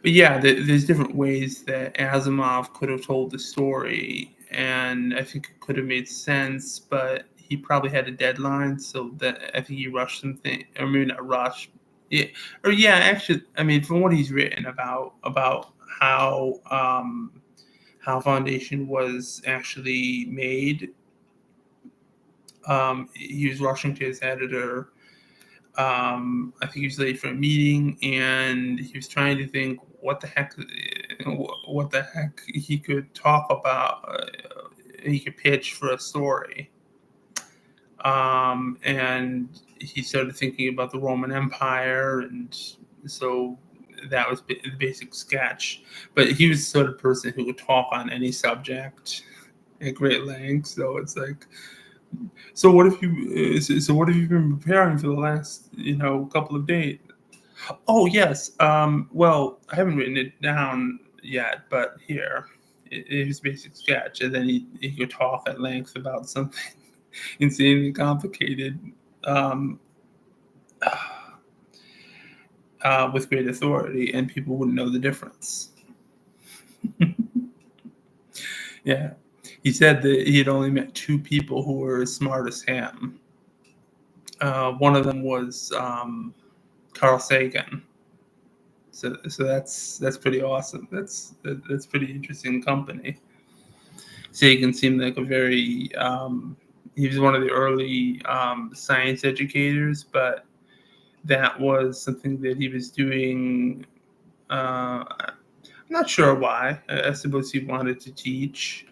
But yeah, there's different ways that Asimov could have told the story, and I think it could have made sense, but he probably had a deadline, so that I think he rushed something, or maybe not rushed. Yeah, or yeah, actually, I mean, from what he's written about how Foundation was actually made, he was rushing to his editor. I think he was late for a meeting, and he was trying to think what the heck he could talk about, he could pitch for a story. And he started thinking about the Roman Empire, and so that was the basic sketch. But he was the sort of person who would talk on any subject at great length. So it's like, so what have you been preparing for the last couple of days? Oh yes. Well, I haven't written it down yet, but here it was basic sketch, and then he could talk at length about something insanely complicated, um, with great authority, and people wouldn't know the difference. Yeah, he said that he had only met two people who were as smart as him. One of them was Carl Sagan. So that's pretty awesome. That's pretty interesting company. Sagan seemed like a very he was one of the early science educators, but that was something that he was doing. I'm not sure why. I suppose he wanted to teach.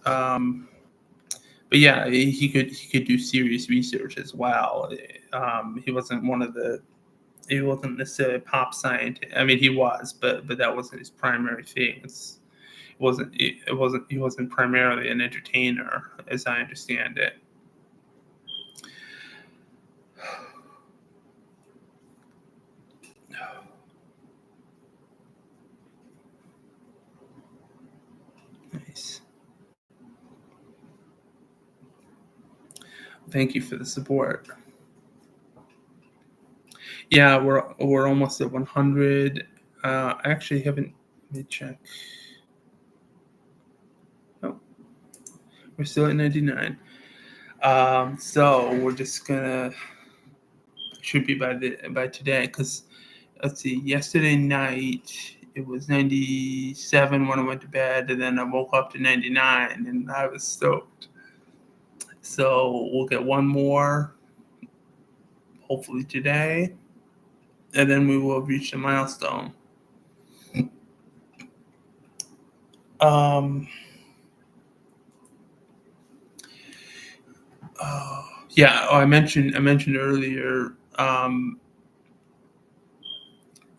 Um, but yeah, he could do serious research as well. He wasn't necessarily a pop scientist. I mean, he was, but that wasn't his primary thing. He wasn't primarily an entertainer, as I understand it. Nice. Thank you for the support. Yeah, we're almost at 100. I actually haven't. Let me check. Oh, we're still at 99. So we're just gonna should be by today, because let's see. Yesterday night it was 97 when I went to bed, and then I woke up to 99, and I was stoked. So we'll get one more, hopefully today, and then we will reach the milestone. Um, yeah, I mentioned earlier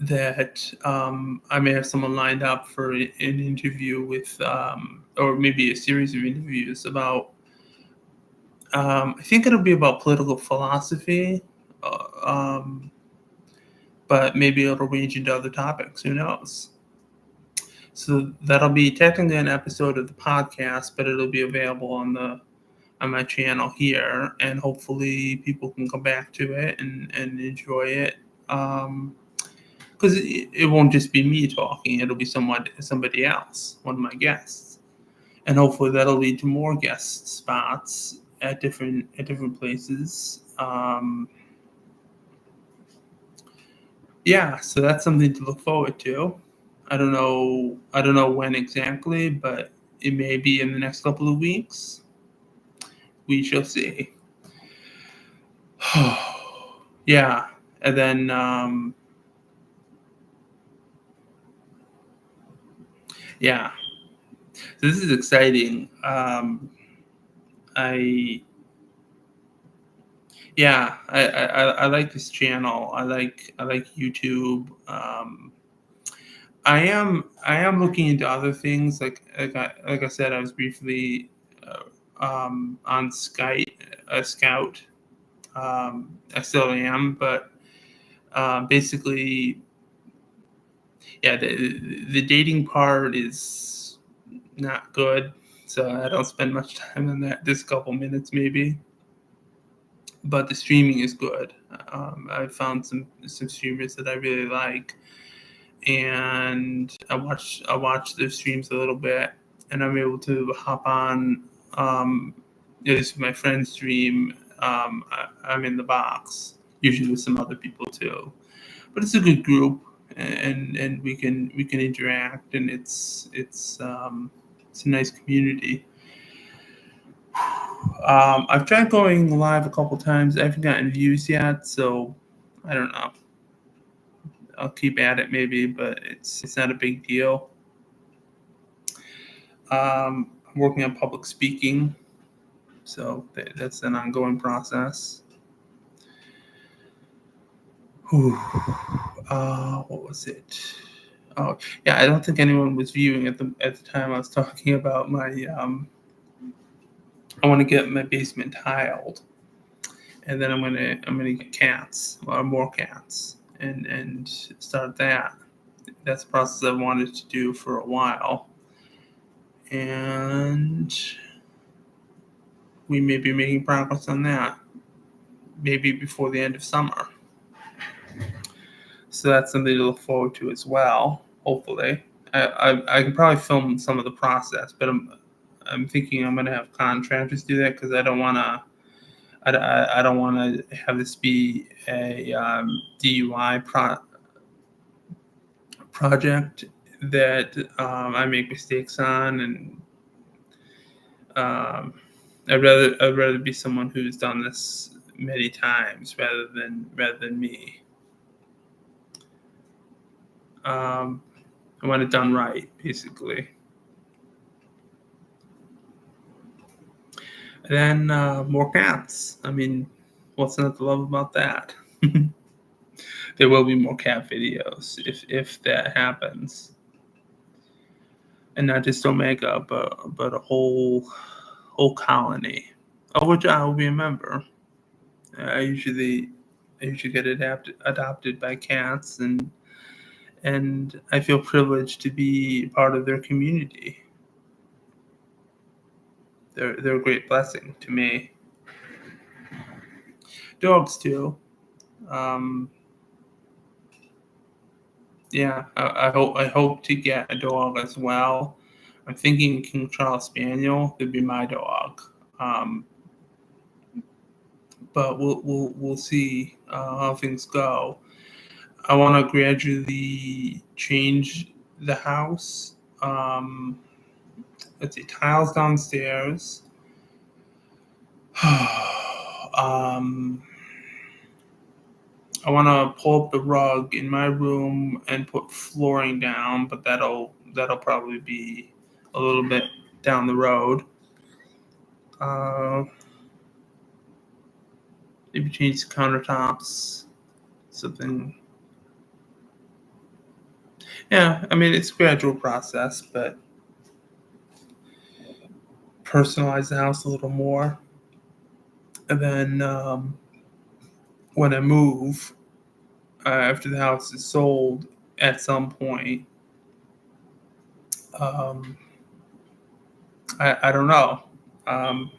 that I may have someone lined up for an interview with, or maybe a series of interviews about. I think it'll be about political philosophy, but maybe it'll range into other topics. Who knows? So that'll be technically an episode of the podcast, but it'll be available on my channel here, and hopefully people can come back to it and enjoy it. Because it won't just be me talking; it'll be somebody else, one of my guests. and hopefully that'll lead to more guest spots at different places. Yeah, so that's something to look forward to. I don't know when exactly, but it may be in the next couple of weeks. We shall see. Yeah, and then yeah, so this is exciting. I Yeah, I like this channel. I like YouTube. I am looking into other things like I said, I was briefly on Scout. I still am, but basically, yeah, the dating part is not good. So I don't spend much time on that. Just a couple minutes maybe, but the streaming is good. I've found some streamers that I really like, and I watch their streams a little bit, and I'm able to hop on. This is my friend's stream. I'm in the box usually with some other people too, but it's a good group, and we can interact, and it's a nice community. I've tried going live a couple times. I haven't gotten views yet, so I don't know. I'll keep at it maybe, but it's not a big deal. I'm working on public speaking, so that's an ongoing process. Whew. What was it? Oh, yeah. I don't think anyone was viewing at the time I was talking about my. I want to get my basement tiled, and then I'm gonna get cats or more cats, and start that. That's a process I've wanted to do for a while, and we may be making progress on that maybe before the end of summer. So that's something to look forward to as well. Hopefully, I can probably film some of the process, but I'm thinking I'm gonna have contractors do that because I don't want to have this be a DUI project that I make mistakes on, and um, I'd rather be someone who's done this many times rather than me. Um, I want it done right, basically. And then more cats. I mean, what's not to love about that? There will be more cat videos if that happens, and not just Omega, but a whole colony, of which I will be a member. I usually I usually get adopted by cats, and I feel privileged to be part of their community. They're a great blessing to me. Dogs too. Um, yeah, I hope to get a dog as well. I'm thinking King Charles Spaniel could be my dog. Um, but we'll see how things go. I want to gradually change the house. Let's see, tiles downstairs. um, I want to pull up the rug in my room and put flooring down, but that'll probably be a little bit down the road. Uh, Maybe change the countertops, something. Yeah, I mean it's a gradual process, but personalize the house a little more, and then when I move, after the house is sold, at some point, um, I don't know. Um,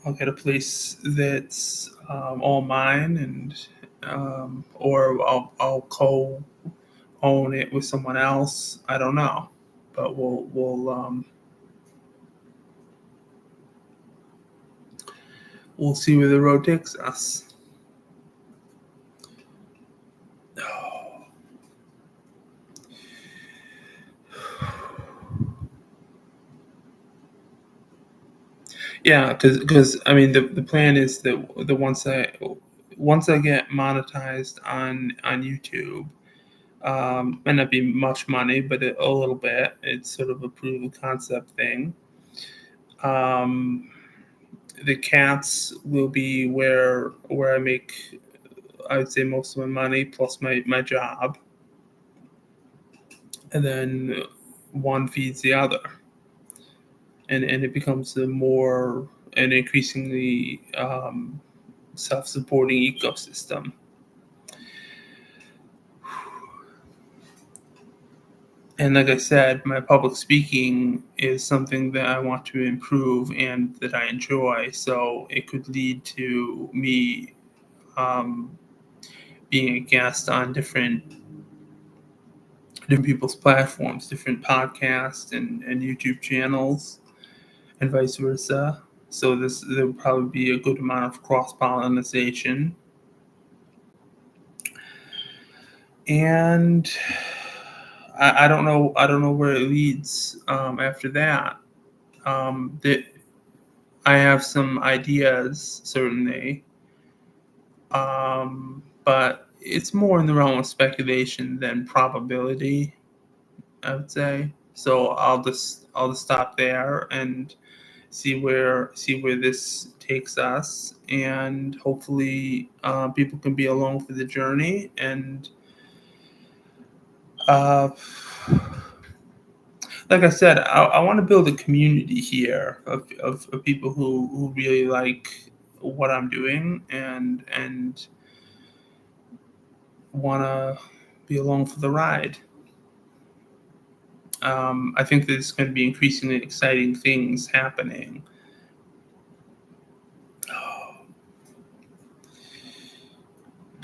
I'll get a place that's all mine, and or I'll co-own it with someone else. I don't know, but we'll we'll see where the road takes us. Yeah, because I mean the plan is that the once I get monetized on YouTube, might not be much money, but a little bit. It's sort of a proof of concept thing. Um, the cats will be where I make, I would say, most of my money plus my job, and then one feeds the other, and it becomes a more an increasingly self-supporting ecosystem. And like I said, my public speaking is something that I want to improve and that I enjoy. So it could lead to me um, being a guest on different people's platforms, different podcasts and YouTube channels, and vice versa. So there will probably be a good amount of cross pollination, and I don't know. I don't know where it leads after that. That I have some ideas certainly, but it's more in the realm of speculation than probability, I would say. So I'll just stop there and see where this takes us, and hopefully people can be along for the journey. And uh, like I said, I want to build a community here of people who really like what I'm doing and want to be along for the ride. I think there's going to be increasingly exciting things happening.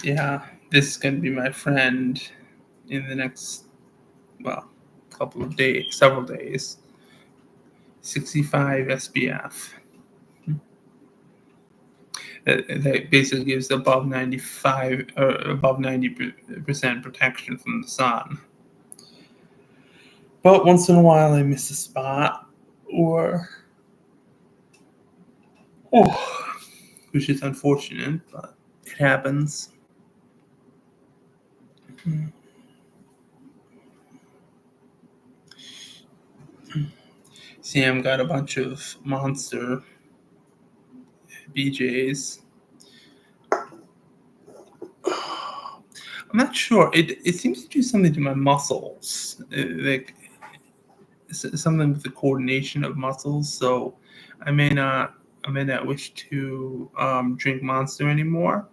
Yeah, this is going to be my friend in the next, well, couple of days, several days. 65 SPF. That basically gives above 95 or above 90% protection from the sun. But once in a while, I miss a spot, or oh, which is unfortunate, but it happens. Sam got a bunch of monster BJs. I'm not sure. It seems to do something to my muscles, like something with the coordination of muscles. So I may not I may not wish to drink Monster anymore.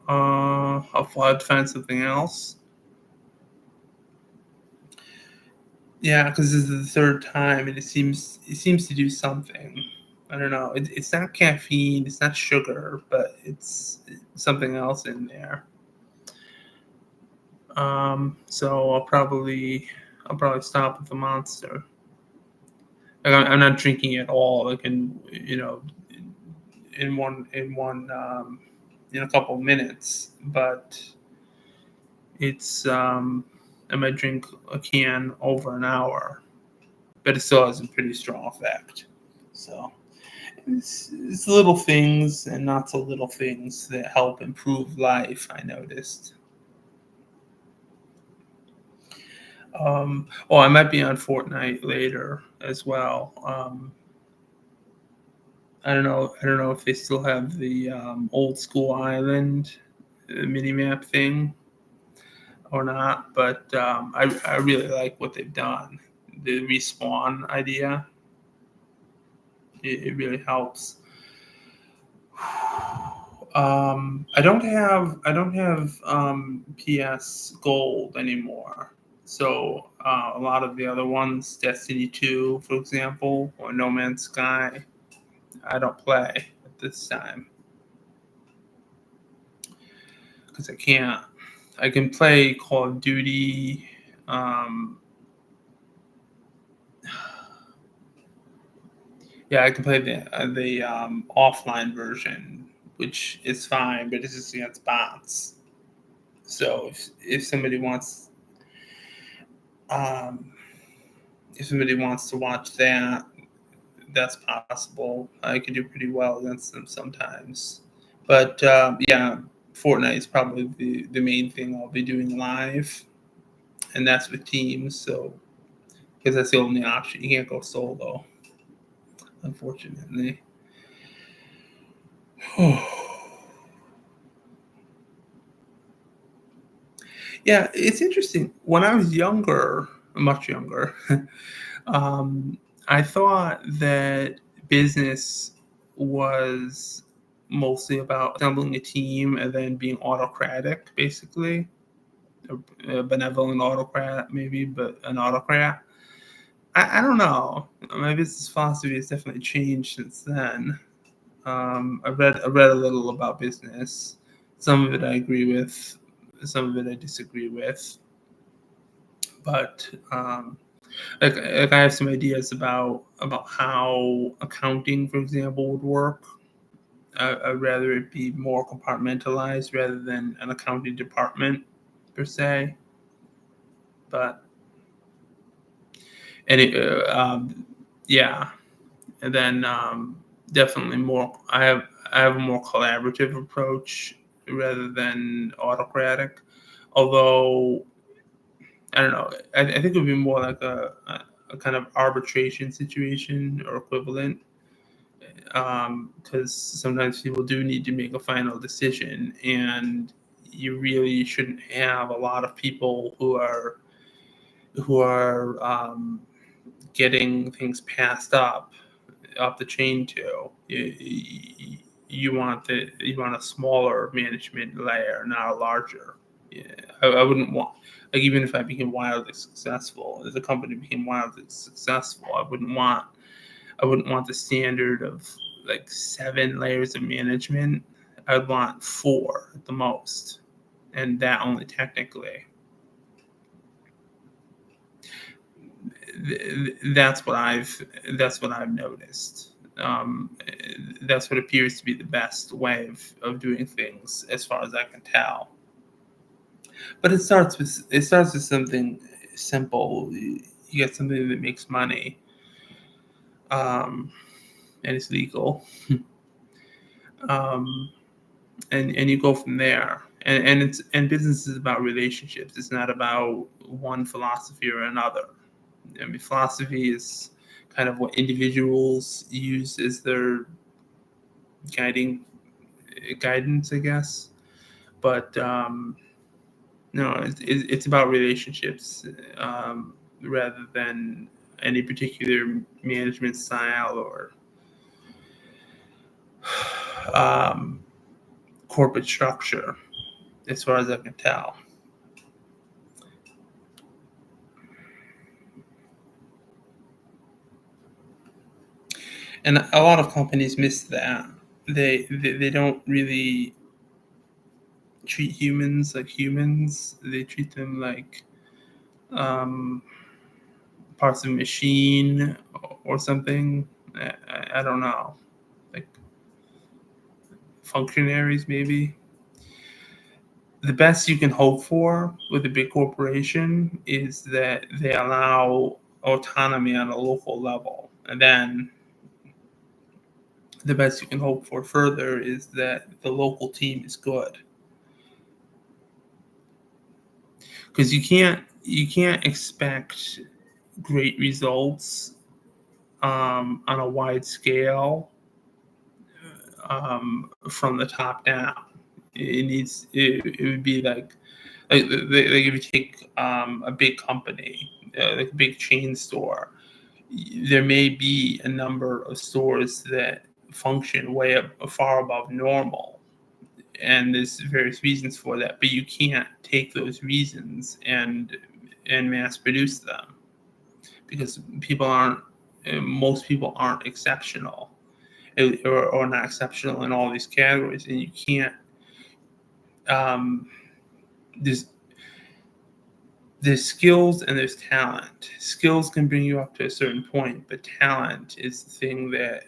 I'll find something else. Yeah, because this is the third time, and it seems to do something. I don't know. It's not caffeine. It's not sugar, but it's something else in there. So I'll probably stop with the Monster. Like I'm not drinking at all. Like in a couple of minutes, but it's I might drink a can over an hour, but it still has a pretty strong effect. So it's little things and not so little things that help improve life. I noticed. I might be on Fortnite later as well. I don't know. I don't know if they still have the old school island mini map thing or not, but I really like what they've done. The respawn idea, it really helps. I don't have PS Gold anymore. So a lot of the other ones, Destiny 2, for example, or No Man's Sky, I don't play at this time because I can't. I can play Call of Duty. Um, Yeah, I can play the offline version, which is fine, but it's just against bots. So if somebody wants um, if somebody wants to watch that, that's possible. I can do pretty well against them sometimes. But yeah, Fortnite is probably the main thing I'll be doing live, and that's with teams. So because that's the only option, you can't go solo, unfortunately. Yeah, it's interesting. When I was younger, much younger, um, I thought that business was mostly about assembling a team and then being autocratic, basically. A benevolent autocrat, maybe, but an autocrat. I don't know. My business philosophy has definitely changed since then. I read a little about business. Some of it I agree with, some of it I disagree with. But like I have some ideas about how accounting, for example, would work. I'd rather it be more compartmentalized rather than an accounting department per se. But and it, yeah, and then definitely more. I have a more collaborative approach rather than autocratic. Although I don't know, I think it would be more like a kind of arbitration situation or equivalent, because sometimes people do need to make a final decision, and you really shouldn't have a lot of people who are getting things passed up the chain to. You want a smaller management layer, not a larger. Yeah, I wouldn't want, like, even if I became wildly successful, if the company became wildly successful, I wouldn't want the standard of like 7 layers of management. I'd want 4 at the most, and that only technically. That's what I've noticed. That's what appears to be the best way of doing things, as far as I can tell. But it starts with something simple. You get something that makes money, um, and it's legal, um, and you go from there. And business is about relationships. It's not about one philosophy or another. I mean, philosophy is kind of what individuals use as their guiding guidance, I guess. But no, it's about relationships, rather than any particular management style or um, corporate structure, as far as I can tell. And a lot of companies miss that. They don't really treat humans like humans. They treat them like um, parts of a machine or something. I don't know, like functionaries maybe. The best you can hope for with a big corporation is that they allow autonomy on a local level, and then the best you can hope for further is that the local team is good, because you can't expect great results on a wide scale, from the top down. It would be like if you take a big company, like a big chain store, there may be a number of stores that function way up, far above normal, and there's various reasons for that. But you can't take those reasons and mass produce them, because most people aren't exceptional, or not exceptional in all these categories, and you can't. Um, there's there's skills and there's talent. Skills can bring you up to a certain point, but talent is the thing that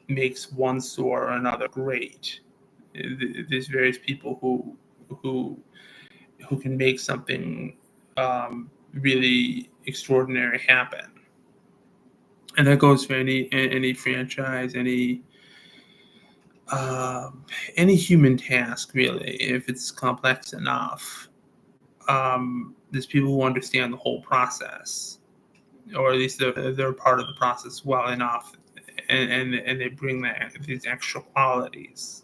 makes one store or another great. There's various people who who can make something really extraordinary happen, and that goes for any franchise, um, any human task really. If it's complex enough, there's people who understand the whole process, or at least they're part of the process well enough, and they bring these extra qualities.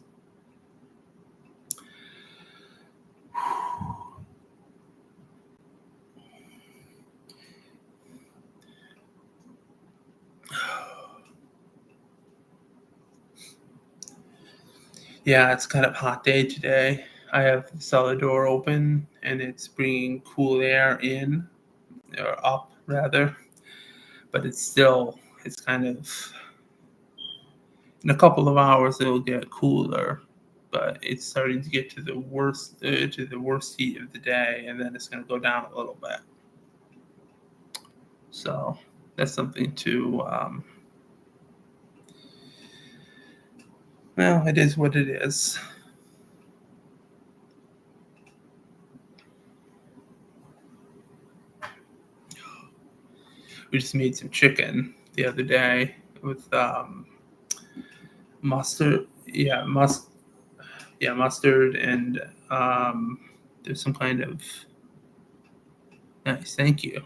Yeah, it's kind of hot day today. I have the cellar door open, and it's bringing cool air in, or up rather, but it's kind of, in a couple of hours it'll get cooler, but it's starting to get to the worst heat of the day, and then it's going to go down a little bit. So that's something to, well, it is what it is. We just made some chicken the other day with mustard. Yeah, mustard, and there's some kind of, nice, thank you.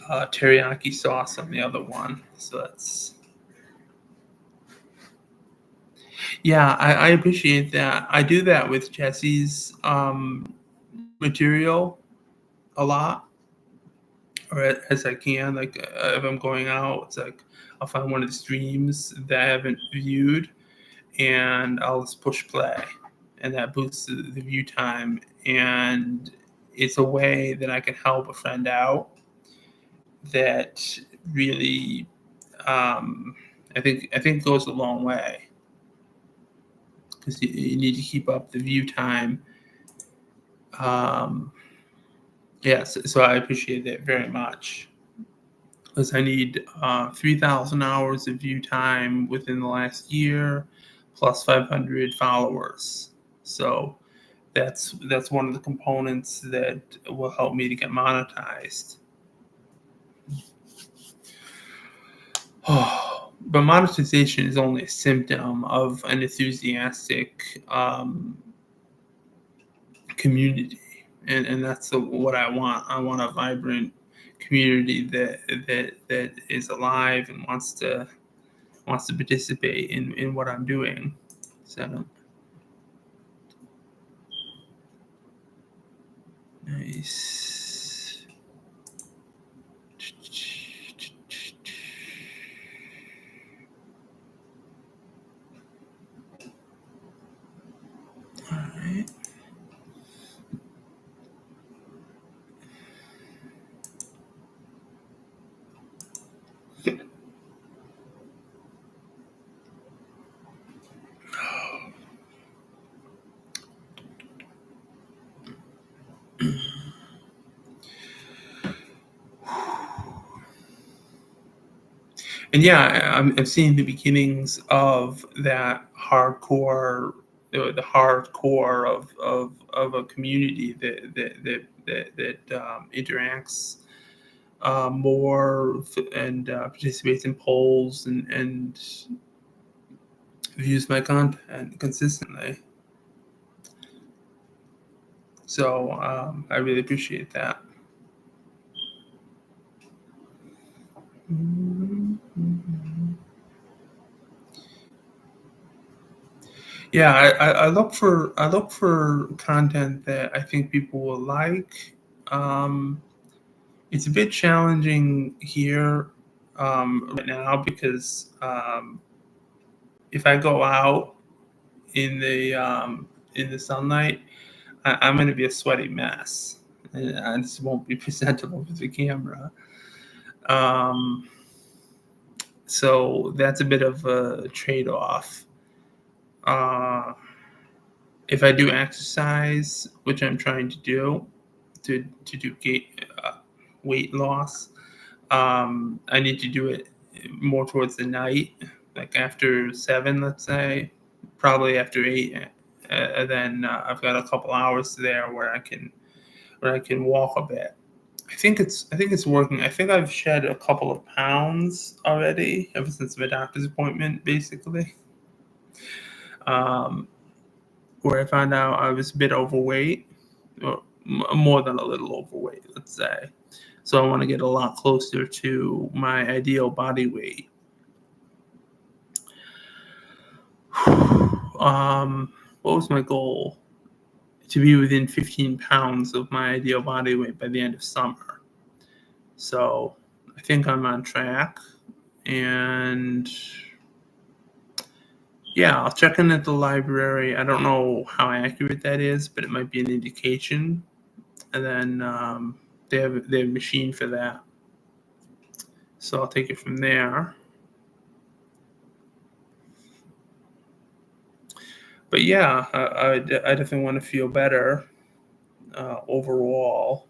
Teriyaki sauce on the other one. So that's, yeah, I appreciate that. I do that with Jesse's material a lot, or as I can. Like if I'm going out, it's like I'll find one of the streams that I haven't viewed, and I'll just push play, and that boosts the view time. And it's a way that I can help a friend out that really, um, I think goes a long way, because you need to keep up the view time. Um, yes, so I appreciate that very much, because I need 3,000 hours of view time within the last year, plus 500 followers. So that's one of the components that will help me to get monetized. But monetization is only a symptom of an enthusiastic community, and that's what I want. I want a vibrant community that is alive and wants to participate in what I'm doing. So nice. All right. And yeah, I'm seeing the beginnings of that hardcore, the hardcore of a community that interacts more, and participates in polls, and views my content consistently. So I really appreciate that. Yeah, I look for content that I think people will like. Um, it's a bit challenging here right now, because if I go out in the sunlight, I'm going to be a sweaty mess, and I just won't be presentable with the camera. Um, so that's a bit of a trade-off. Uh, if I do exercise, which I'm trying to do, to do weight loss, I need to do it more towards the night, like after 7, let's say, probably after 8. Then I've got a couple hours there where I can walk a bit. I think it's working. I think I've shed a couple of pounds already ever since my doctor's appointment, basically. Um, where I found out I was a bit overweight, or more than a little overweight, let's say. So I want to get a lot closer to my ideal body weight. What was my goal? To be within 15 pounds of my ideal body weight by the end of summer. So I think I'm on track. And yeah, I'll check in at the library. I don't know how accurate that is, but it might be an indication. And then they have a machine for that. So I'll take it from there. But yeah, I definitely want to feel better overall.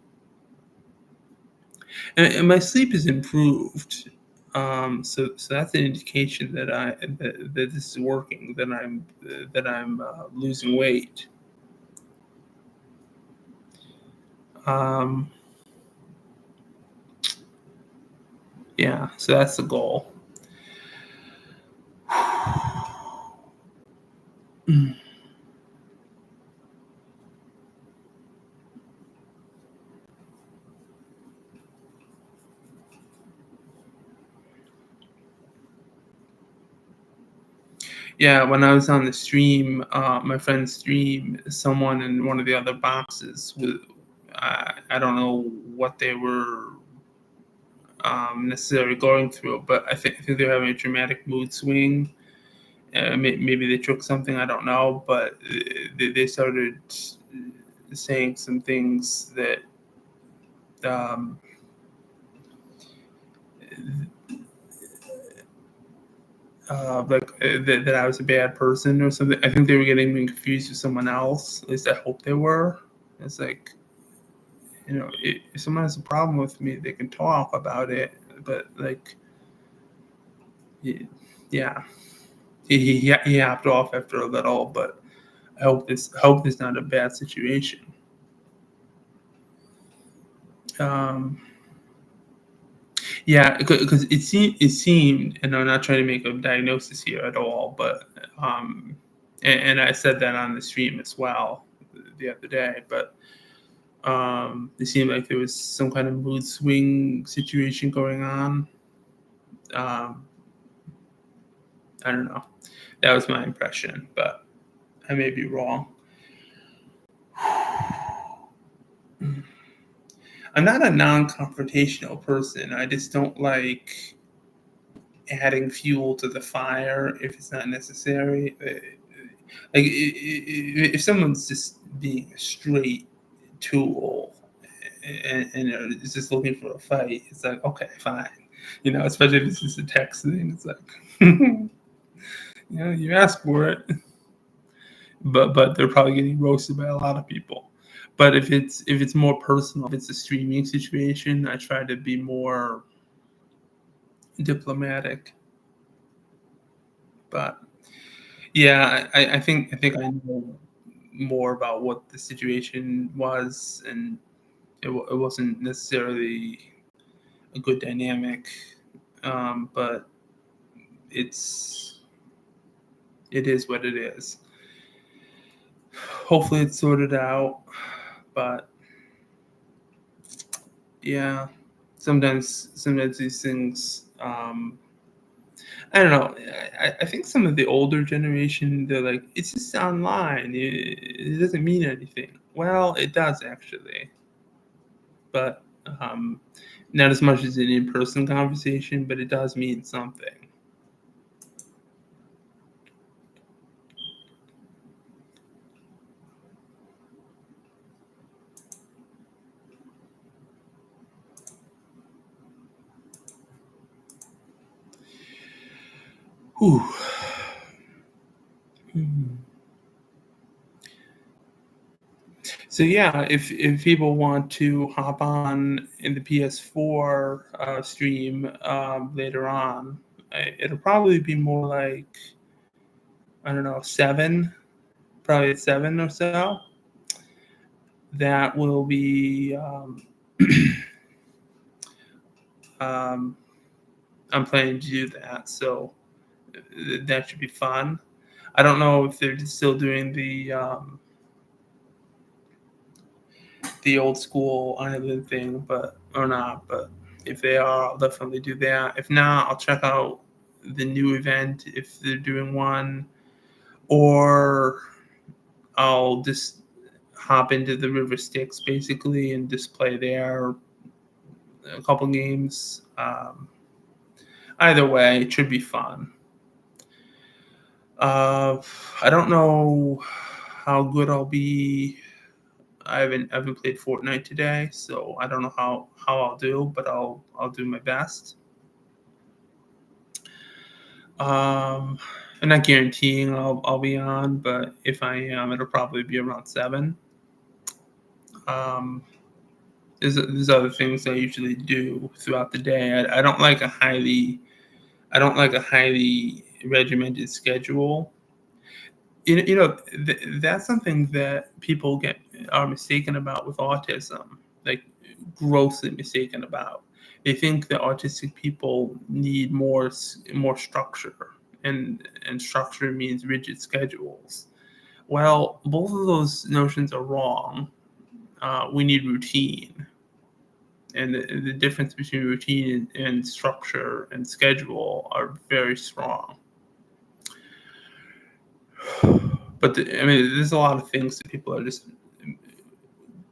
And my sleep is improved. So that's an indication that this is working. That I'm losing weight. Um, yeah, so that's the goal. Yeah, when I was on the stream, my friend's stream, someone in one of the other boxes was, I don't know what they were necessarily going through, but I think they're having a dramatic mood swing. Maybe they took something, I don't know, but they started saying some things that um, that I was a bad person or something. I think they were getting me confused with someone else. At least I hope they were. It's like, if someone has a problem with me, they can talk about it. But like, yeah, he hopped off after a little. But I hope this not a bad situation. Um, yeah, because it seemed, and I'm not trying to make a diagnosis here at all, but and I said that on the stream as well the other day, but it seemed like there was some kind of mood swing situation going on. Um, I don't know. That was my impression, but I may be wrong. I'm not a non-confrontational person. I just don't like adding fuel to the fire if it's not necessary. Like if someone's just being a straight tool and is just looking for a fight, it's like, okay, fine. Especially if it's just a text thing. It's like, you asked for it, but they're probably getting roasted by a lot of people. But if it's more personal, if it's a streaming situation, I try to be more diplomatic. But yeah, I think I know more about what the situation was, and it wasn't necessarily a good dynamic, but it's it is what it is. Hopefully, it's sorted out, but yeah, sometimes these things. I don't know. I think some of the older generation, they're like, it's just online. It doesn't mean anything. Well, it does actually, but not as much as an in-person conversation, but it does mean something. Whew. Hmm. So yeah, if people want to hop on in the PS4 stream later on, it'll probably be more like, I don't know, seven, probably at seven or so. That will be um, I'm planning to do that, so that should be fun. I don't know if they're still doing the old school island thing, but or not. But if they are, I'll definitely do that. If not, I'll check out the new event if they're doing one, or I'll just hop into the River Styx basically and just play there a couple games. Either way, it should be fun. Uh, I don't know how good I'll be. I haven't played Fortnite today, so I don't know how I'll do, but I'll do my best. Um, I'm not guaranteeing I'll be on, but if I am, it'll probably be around seven. Um, there's other things I usually do throughout the day. I don't like a highly regimented schedule. That's something that people get are mistaken about with autism, like grossly mistaken about. They think that autistic people need more structure, and structure means rigid schedules. Well, both of those notions are wrong. We need routine, and the difference between routine and structure and schedule are very strong. I mean, there's a lot of things that people are just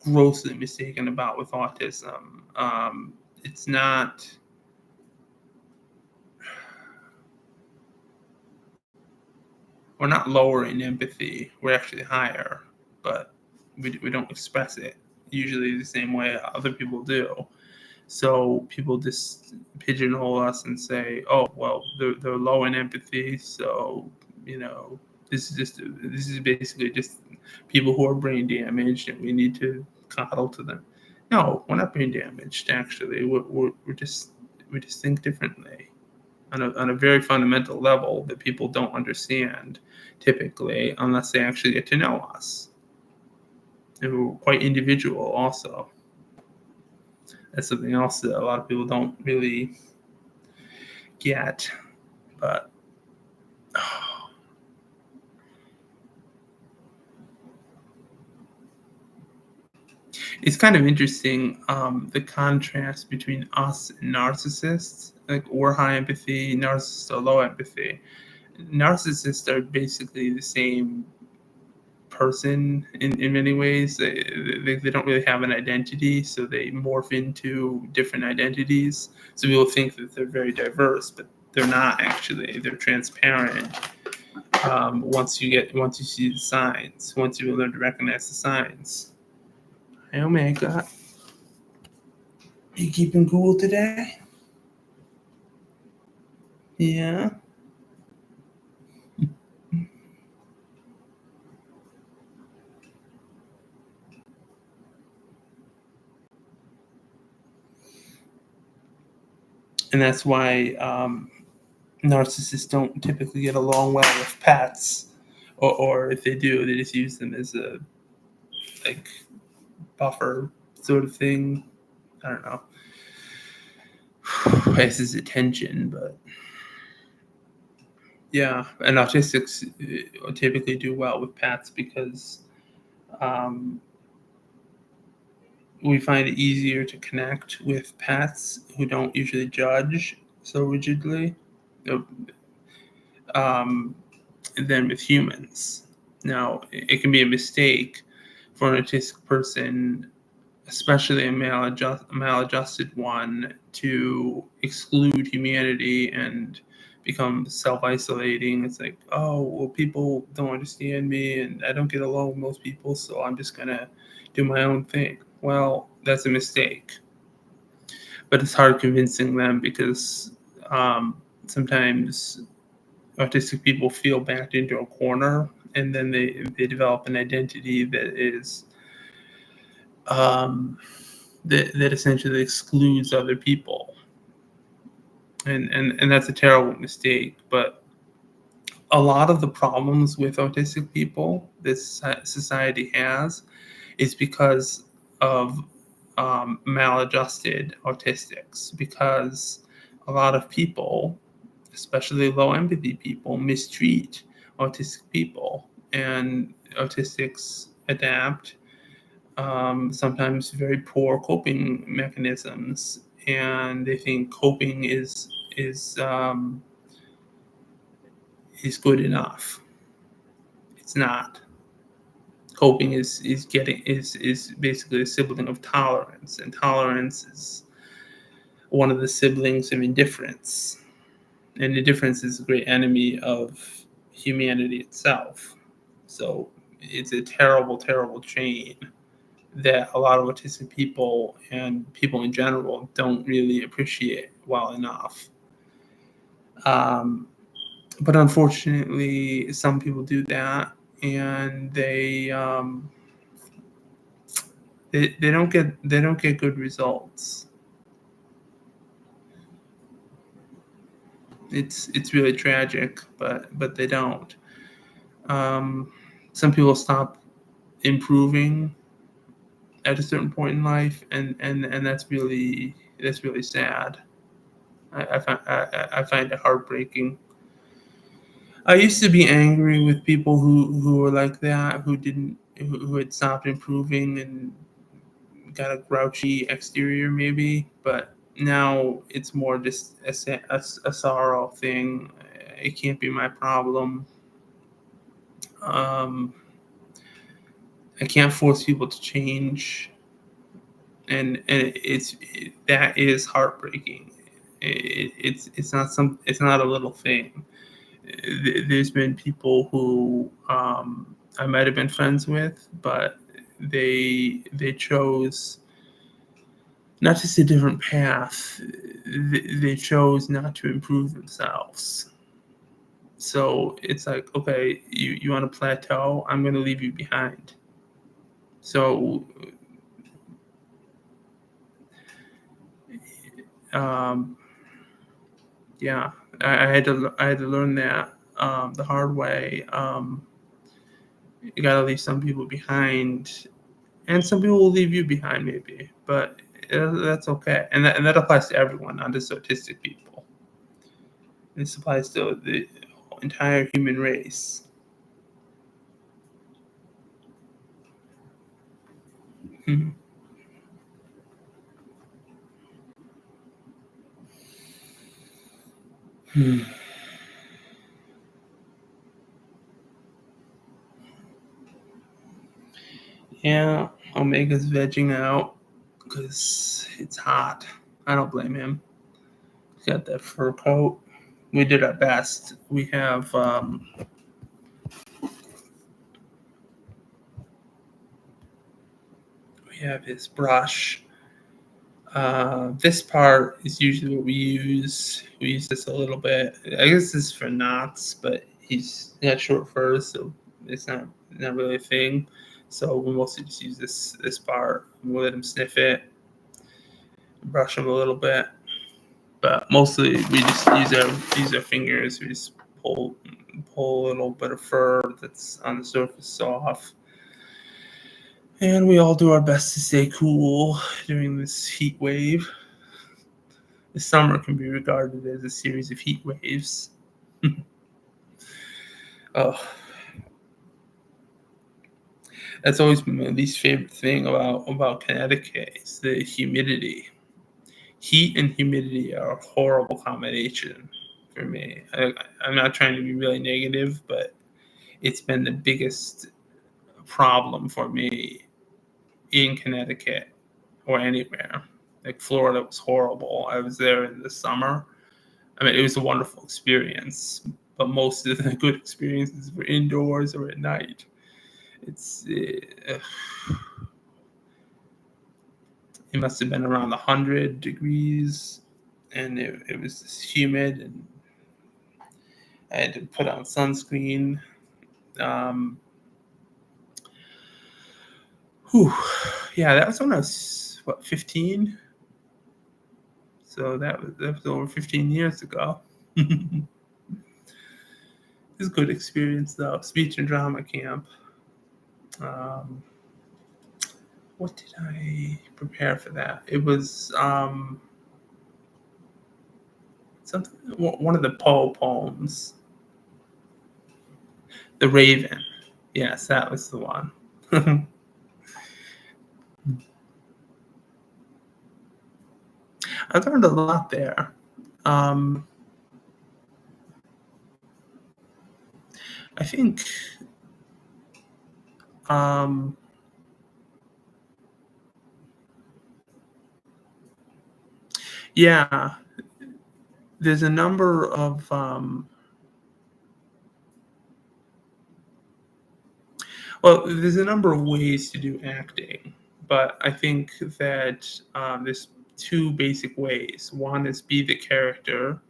grossly mistaken about with autism. It's not. We're not lowering empathy. We're actually higher, but we don't express it usually the same way other people do. So people just pigeonhole us and say, "Oh, well, they're low in empathy, so you know, this is basically just people who are brain damaged, and we need to coddle to them." No, we're not brain damaged. Actually, we just think differently on a very fundamental level that people don't understand typically unless they actually get to know us. And we're quite individual, also. That's something else that a lot of people don't really get. But it's kind of interesting, the contrast between us and narcissists. Like, we're high empathy, narcissists are low empathy. Narcissists are basically the same person in many ways. They don't really have an identity, so they morph into different identities. So people think that they're very diverse, but they're not actually. They're transparent. Once you see the signs, once you learn to recognize the signs. Hey, Omega, you keeping cool today? Yeah. And that's why narcissists don't typically get along well with pets, or if they do, they just use them as a like buffer sort of thing. I don't know. Has his attention, but yeah, and autistics typically do well with pets because um, we find it easier to connect with pets who don't usually judge so rigidly um, than with humans. Now, it can be a mistake for an autistic person, especially a maladjusted one, to exclude humanity and become self-isolating. It's like, oh, well, people don't understand me and I don't get along with most people, so I'm just gonna do my own thing. Well, that's a mistake, but it's hard convincing them because sometimes autistic people feel backed into a corner, and then they develop an identity that is um, that essentially excludes other people, and that's a terrible mistake. But a lot of the problems with autistic people this society has is because of maladjusted autistics, because a lot of people, especially low empathy people, mistreat autistic people, and autistics adapt sometimes very poor coping mechanisms, and they think coping is good enough. It's not. Coping is basically a sibling of tolerance, and tolerance is one of the siblings of indifference, and indifference is a great enemy of humanity itself. So it's a terrible, terrible chain that a lot of autistic people and people in general don't really appreciate well enough. Um, but unfortunately, some people do that, and they don't get good results. It's really tragic, but they don't. Um, some people stop improving at a certain point in life, and that's really sad. I find it heartbreaking. I used to be angry with people who were like that, who had stopped improving and got a grouchy exterior maybe, but now it's more just a sorrow thing. It can't be my problem. Um, I can't force people to change, and that is heartbreaking. It's not a little thing. There's been people who I might have been friends with, but they chose not just a different path. They chose not to improve themselves. So it's like, okay, you want to plateau? I'm going to leave you behind. So um, yeah, I had to learn that the hard way. You got to leave some people behind, and some people will leave you behind maybe, but that's okay, and that applies to everyone, not just autistic people. This applies to the entire human race. Mhm. Hmm. Yeah, Omega's vegging out because it's hot. I don't blame him. He's got that fur coat. We did our best. We have his brush. This part is usually what we use. We use this a little bit. I guess this is for knots, but he's got short fur, so it's not really a thing. So we mostly just use this part. We'll let him sniff it, brush him a little bit, but mostly we just use our fingers. We just pull a little bit of fur that's on the surface off, and we all do our best to stay cool during this heat wave. The summer can be regarded as a series of heat waves. Oh, that's always been my least favorite thing about Connecticut is the humidity. Heat and humidity are a horrible combination for me. I'm not trying to be really negative, but it's been the biggest problem for me in Connecticut or anywhere. Like Florida was horrible. I was there in the summer. I mean, it was a wonderful experience, but most of the good experiences were indoors or at night. It's it must have been around 100 degrees, and it was just humid, and I had to put on sunscreen. Um, whew, Yeah, that was when I was, what, 15? So that was over 15 years ago. It was a good experience, though. Speech and drama camp. Um, what did I prepare for that? It was something. One of the Poe poems, "The Raven." Yes, that was the one. I learned a lot there. Um, I think, um, yeah, there's a number of well, there's a number of ways to do acting, but I think that there's two basic ways. One is be the character,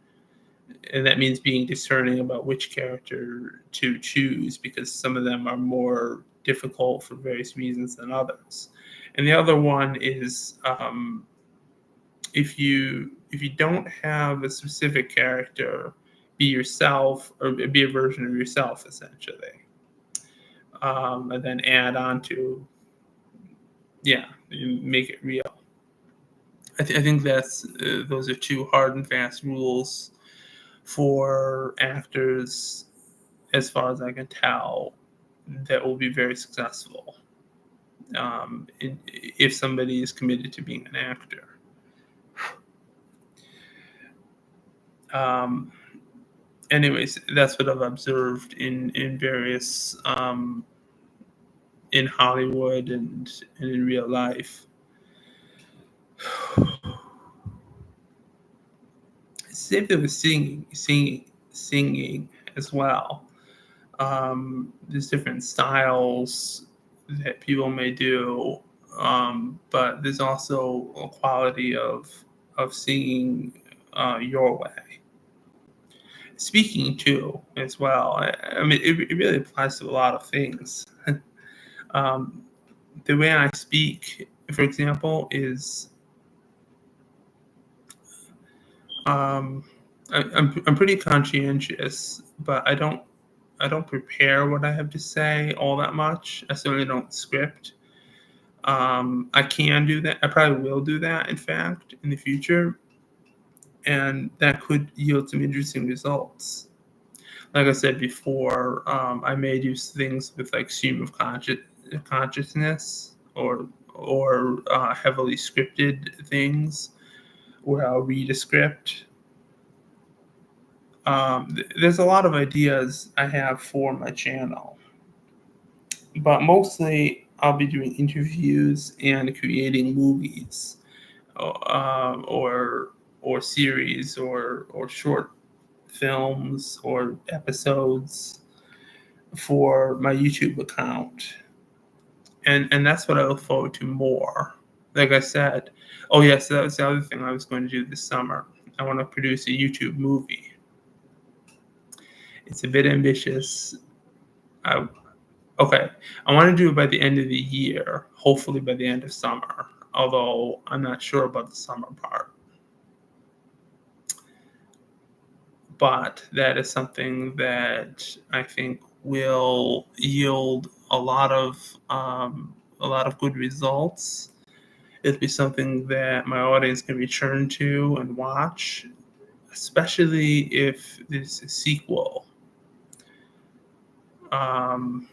and that means being discerning about which character to choose because some of them are more difficult for various reasons than others. And the other one is if you don't have a specific character, be yourself or be a version of yourself essentially, and then add on to yeah, make it real. I think that's those are two hard and fast rules for actors, as far as I can tell, that will be very successful if somebody is committed to being an actor. Um, anyways, that's what I've observed in various in Hollywood and in real life. Same thing with singing as well. There's different styles that people may do, but there's also a quality of singing your way. Speaking too, as well. I mean, it really applies to a lot of things. um, the way I speak, for example, is um, I'm pretty conscientious, but I don't prepare what I have to say all that much. I certainly don't script. I can do that. I probably will do that, in fact, in the future, and that could yield some interesting results. Like I said before, I may do things with like stream of consciousness or heavily scripted things where I'll read a script. There's a lot of ideas I have for my channel, but mostly I'll be doing interviews and creating movies, or series or short films or episodes for my YouTube account, and that's what I look forward to more. Like I said, oh yes, that was the other thing I was going to do this summer. I want to produce a YouTube movie. It's a bit ambitious. I Okay, I want to do it by the end of the year, hopefully by the end of summer, although I'm not sure about the summer part. But that is something that I think will yield a lot of good results. It'll be something that my audience can return to and watch, especially if there's a sequel. Um,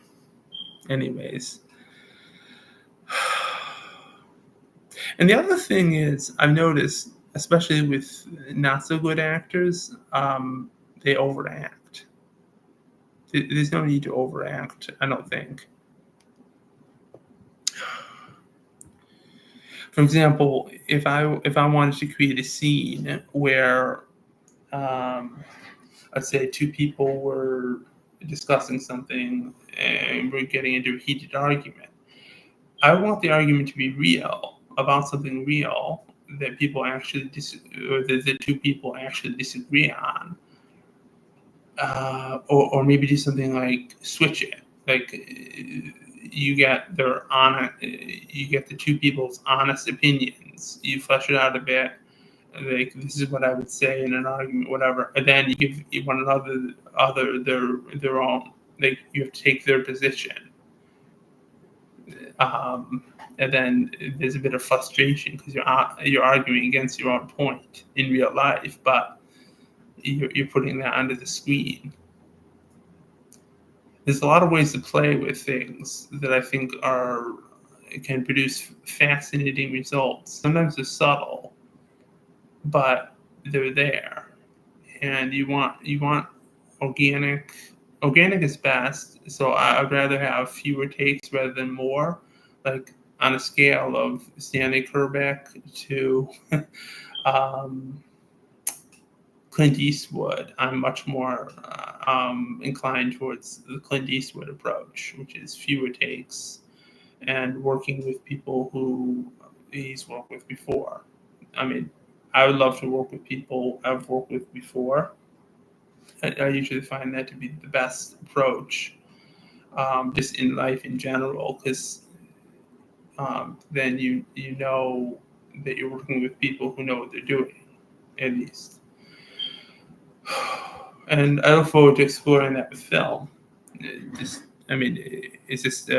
anyways, and the other thing is, I've noticed, especially with not so good actors, they overact. There's no need to overact, I don't think. For example, if I wanted to create a scene where, um, let's say, two people were discussing something and we're getting into a heated argument, I want the argument to be real about something real that people actually or that the two people actually disagree on, or maybe do something like switch it. Like you get you get the two people's honest opinions. You flesh it out a bit, like this is what I would say in an argument, whatever, and then you give one another their own. Like you have to take their position, um, and then there's a bit of frustration because you're arguing against your own point in real life, but you're putting that under the screen. There's a lot of ways to play with things that I think are can produce fascinating results. Sometimes they're subtle, but they're there. And you want organic. Organic is best. So I'd rather have fewer takes rather than more. Like on a scale of Stanley Kubrick to um, Clint Eastwood, I'm much more inclined towards the Clint Eastwood approach, which is fewer takes and working with people who he's worked with before. I mean, I would love to work with people I've worked with before. I usually find that to be the best approach, just in life in general, because then you know that you're working with people who know what they're doing, at least. And I look forward to exploring that with film. I mean, it's just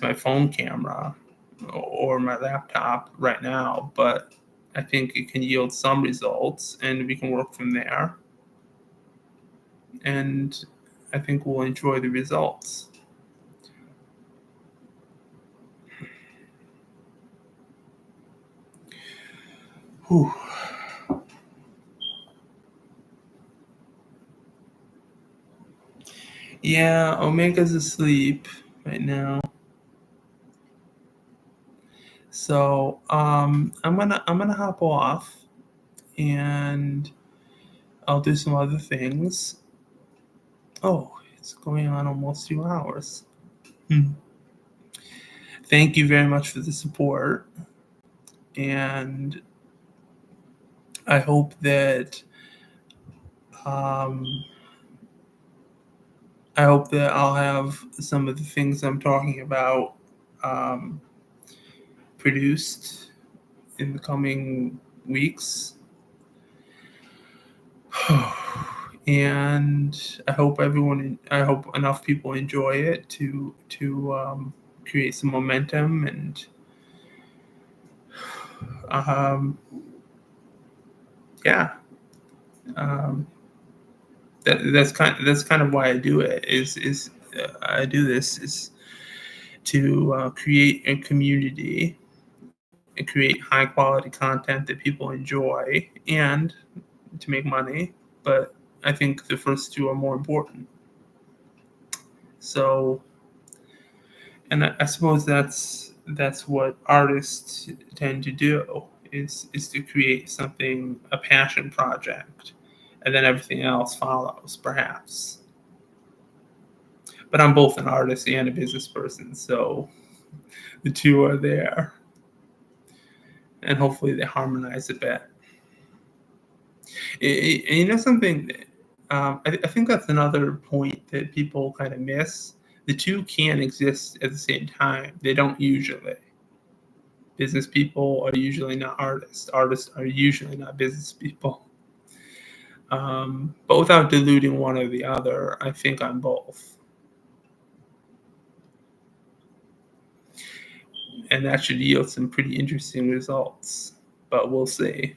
my phone camera or my laptop right now, but I think it can yield some results, and we can work from there. And I think we'll enjoy the results. Whew. Yeah, Omega's asleep right now. So I'm gonna hop off and I'll do some other things. Oh, it's going on almost 2 hours. Hmm. Thank you very much for the support, and I hope that um, I'll have some of the things I'm talking about um, produced in the coming weeks. And I hope enough people enjoy it to create some momentum and um, yeah, um, that's kind of why I do it. Is I do this is to create a community and create high quality content that people enjoy and to make money. But I think the first two are more important. So, and I suppose that's what artists tend to do is to create something, a passion project, and then everything else follows, perhaps. But I'm both an artist and a business person, so the two are there, and hopefully they harmonize a bit. And you know something, I think that's another point that people kind of miss. The two can exist at the same time. They don't usually. Business people are usually not artists. Artists are usually not business people. But without diluting one or the other, I think I'm both. And that should yield some pretty interesting results. But we'll see.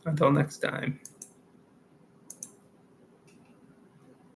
Until next time.